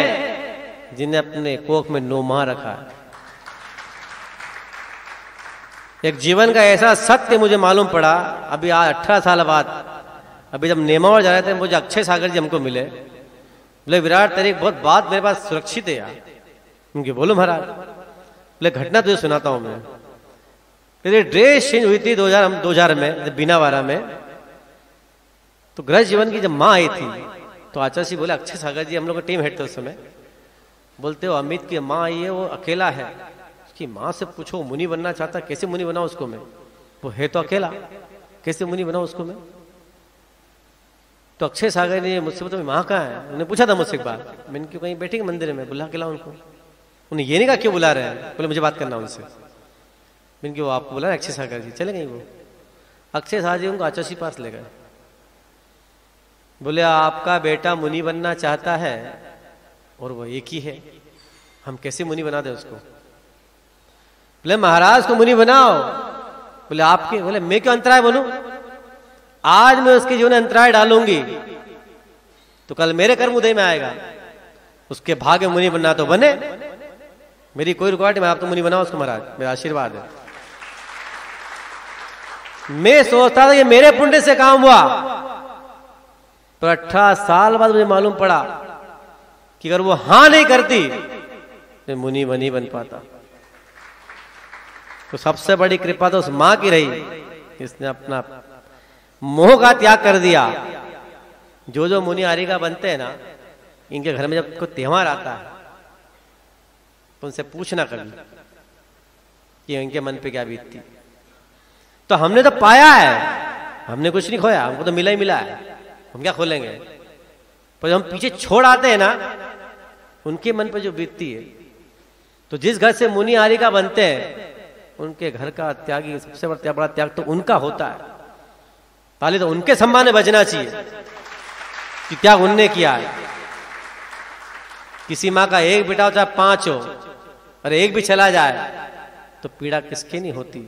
जिन्हें अपने कोख में 9 माह रखा है। एक जीवन का ऐसा सत्य मुझे मालूम पड़ा अभी आज 18 साल बाद, अभी जब नेमावर जा रहे थे, मुझे अक्षय सागर जी हमको मिले। बोले विराट तेरी बहुत बात मेरे पास सुरक्षित है यार। उनके बोलो महाराज। बोले घटना तुझे सुनाता हूं मैं। तेरी ड्रेस चेंज हुई थी 2000 में बीनावारा में। तो गृह जीवन की जब माँ आई थी तो आचार्य जी बोले अक्षय सागर जी हम लोग का टीम हेड थे उस समय। बोलते हो अमित की माँ आई है, वो अकेला है, उसकी माँ से पूछो मुनि बनना चाहता, कैसे मुनि बनाऊं उसको मैं? वो है तो अकेला, कैसे मुनि बनाऊं उसको मैं? तो अक्षय सागर ने मुझसे बताया माँ कहाँ है? उन्होंने पूछा था मुझसे एक बार। मैंने क्यों कहीं बैठेंगे मंदिर में, बुला के लाओ उनको। उन्हें ये नहीं कहा क्यों बुला रहे हैं, बोले मुझे बात करना उनसे। मैंने क्यों आपको बोला अक्षय सागर जी, चले गए वो। अक्षय सागर जी उनको आचार्य के पास ले गए। बोले आपका बेटा मुनि बनना चाहता है और वो एक ही है, हम कैसे मुनि बना दे उसको? बोले महाराज को मुनि बनाओ। बोले आपके? बोले मैं क्यों अंतराय बनूं? आज मैं उसके जीवन में अंतराय डालूंगी तो कल मेरे कर्म उदय में आएगा। उसके भाग्य मुनि बनना तो बने, मेरी कोई रुकावट नहीं। आप तो मुनि बनाओ उसको महाराज, मेरा आशीर्वाद है। मैं सोचता था ये मेरे पुण्य से काम हुआ, पर 18 साल बाद मुझे मालूम पड़ा कि अगर वो हां नहीं करती तो मुनि नहीं बन पाता। तो सबसे बड़ी कृपा तो उस मां की रही, इसने अपना मोह का त्याग कर दिया। जो मुनि आरिका बनते हैं ना, इनके घर में जब कोई त्योहार आता है तो उनसे पूछना कभी कि इनके मन पे क्या बीतती। तो हमने तो पाया है, हमने कुछ नहीं खोया, हमको तो मिला ही मिला है, हम क्या खोलेंगे? पर हम पीछे छोड़ आते हैं ना, उनके मन पे जो बीतती है। तो जिस घर से मुनि आरिका बनते हैं उनके घर का त्यागी सबसे बड़ा त्याग तो उनका होता है। पहले तो उनके सम्मान में बजना चाहिए कि त्याग उनने किया है। किसी माँ का एक बेटा हो चाहे 5 हो, और एक भी चला जाए तो पीड़ा किसके नहीं होती।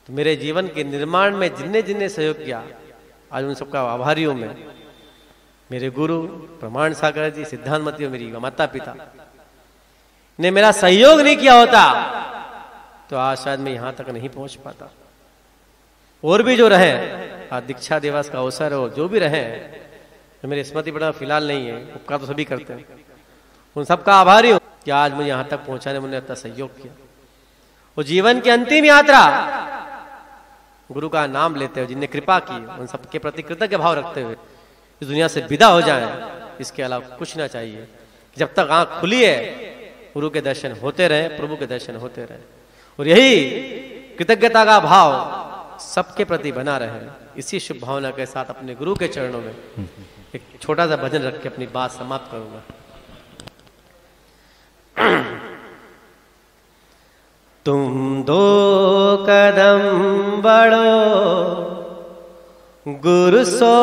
तो मेरे जीवन के निर्माण में जिनने जिनने सहयोग किया, आज उन सबका आभारी हूं मैं। मेरे गुरु प्रमाण सागर जी, सिद्धांत मती, मेरी माता पिता ने मेरा सहयोग नहीं किया होता तो आज शायद मैं यहां तक नहीं पहुंच पाता। और भी जो रहे, आज दीक्षा दिवस का अवसर हो, जो भी रहे, तो मेरी स्मृति बड़ा फिलहाल नहीं है, उपकार तो सभी करते हैं। उन सबका आभारी हूं कि आज मुझे यहां तक पहुंचाने में उन्होंने इतना सहयोग किया। वो जीवन की अंतिम यात्रा गुरु का नाम लेते हुए जिनने कृपा की, उन सबके प्रति कृतज्ञ भाव रखते हुए इस दुनिया से विदा हो जाएं। इसके अलावा कुछ ना चाहिए। जब तक आंख खुली है गुरु के दर्शन होते रहे, प्रभु के दर्शन होते रहे, और यही कृतज्ञता का भाव सबके प्रति बना रहे। इसी शुभ भावना के साथ अपने गुरु के चरणों में एक छोटा सा भजन रख के अपनी बात समाप्त करूंगा। तुम 2 कदम बढ़ो, गुरु 100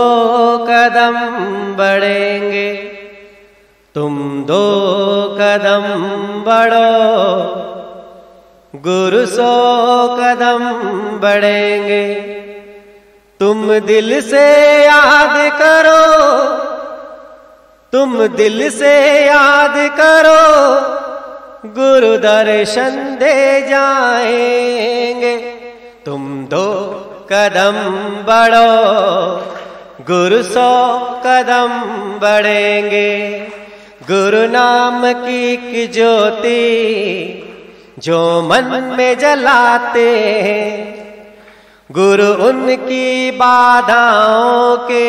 कदम बढ़ेंगे। तुम 2 कदम बढ़ो, गुरु 100 कदम बढ़ेंगे। तुम दिल से याद करो, तुम दिल से याद करो, गुरु दर्शन दे जाएंगे। तुम 2 कदम बढ़ो, गुरु 100 कदम बढ़ेंगे। गुरु नाम की ज्योति जो मन में जलाते हैं, गुरु उनकी बाधाओं के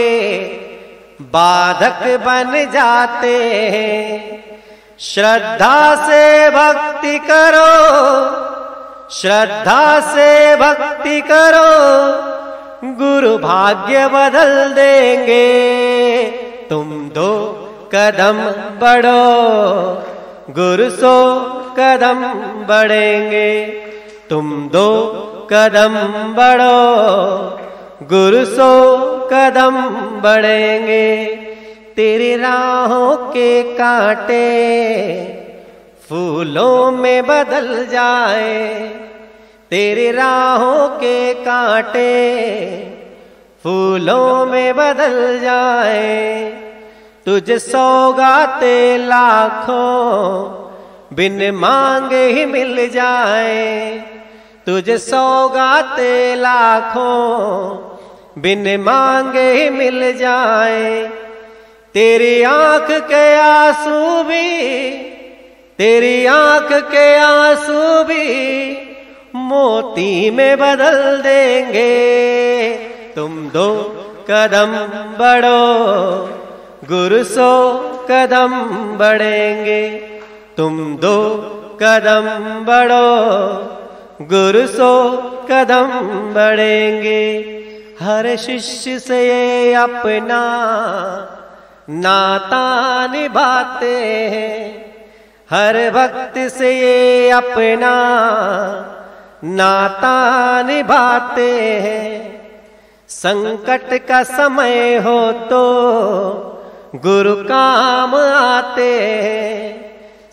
बाधक बन जाते हैं। श्रद्धा से भक्ति करो, श्रद्धा से भक्ति करो, गुरु भाग्य बदल देंगे। तुम 2 कदम बढ़ो, गुरु 100 कदम बढ़ेंगे, तुम 2 कदम बढ़ो, गुरु 100 कदम बढ़ेंगे। तेरी राहों के कांटे फूलों में बदल जाए, तेरी राहों के कांटे फूलों में बदल जाए। तुझे सौगाते लाखों बिन मांगे ही मिल जाए, तुझे सौगाते लाखों बिन मांगे ही मिल जाए। तेरी आंख के आंसू भी, तेरी आंख के आंसू भी मोती में बदल देंगे। तुम 2 कदम बढ़ो, गुरु 100 कदम बढ़ेंगे, तुम 2 कदम बढ़ो, गुरु 100 कदम बढ़ेंगे। हर शिष्य से ये अपना नाता निभाते हैं, हर भक्त से ये अपना नाता निभाते हैं। संकट का समय हो तो गुरु काम आते हैं,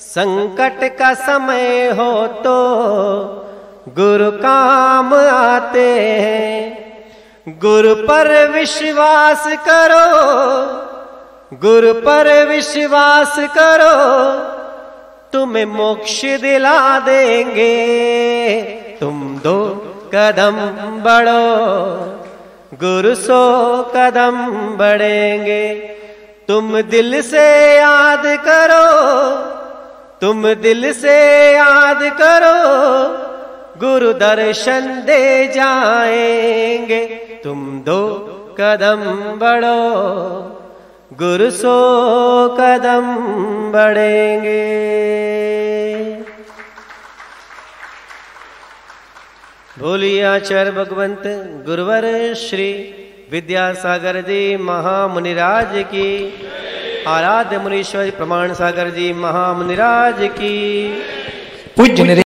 संकट का समय हो तो गुरु काम आते हैं। गुरु पर विश्वास करो, गुरु पर विश्वास करो, तुम्हें मोक्ष दिला देंगे। तुम 2 कदम बढ़ो, गुरु 100 कदम बढ़ेंगे। तुम दिल से याद करो, तुम दिल से याद करो, गुरु दर्शन दे जाएंगे। तुम 2 कदम बढ़ो, गुरु 100 कदम बढ़ेंगे। बोलिए आचार्य भगवंत गुरुवर श्री विद्यासागर जी महामुनिराज की, आराध्य मुनीश्वर प्रमाण सागर जी महामुनिराज की। पूज्य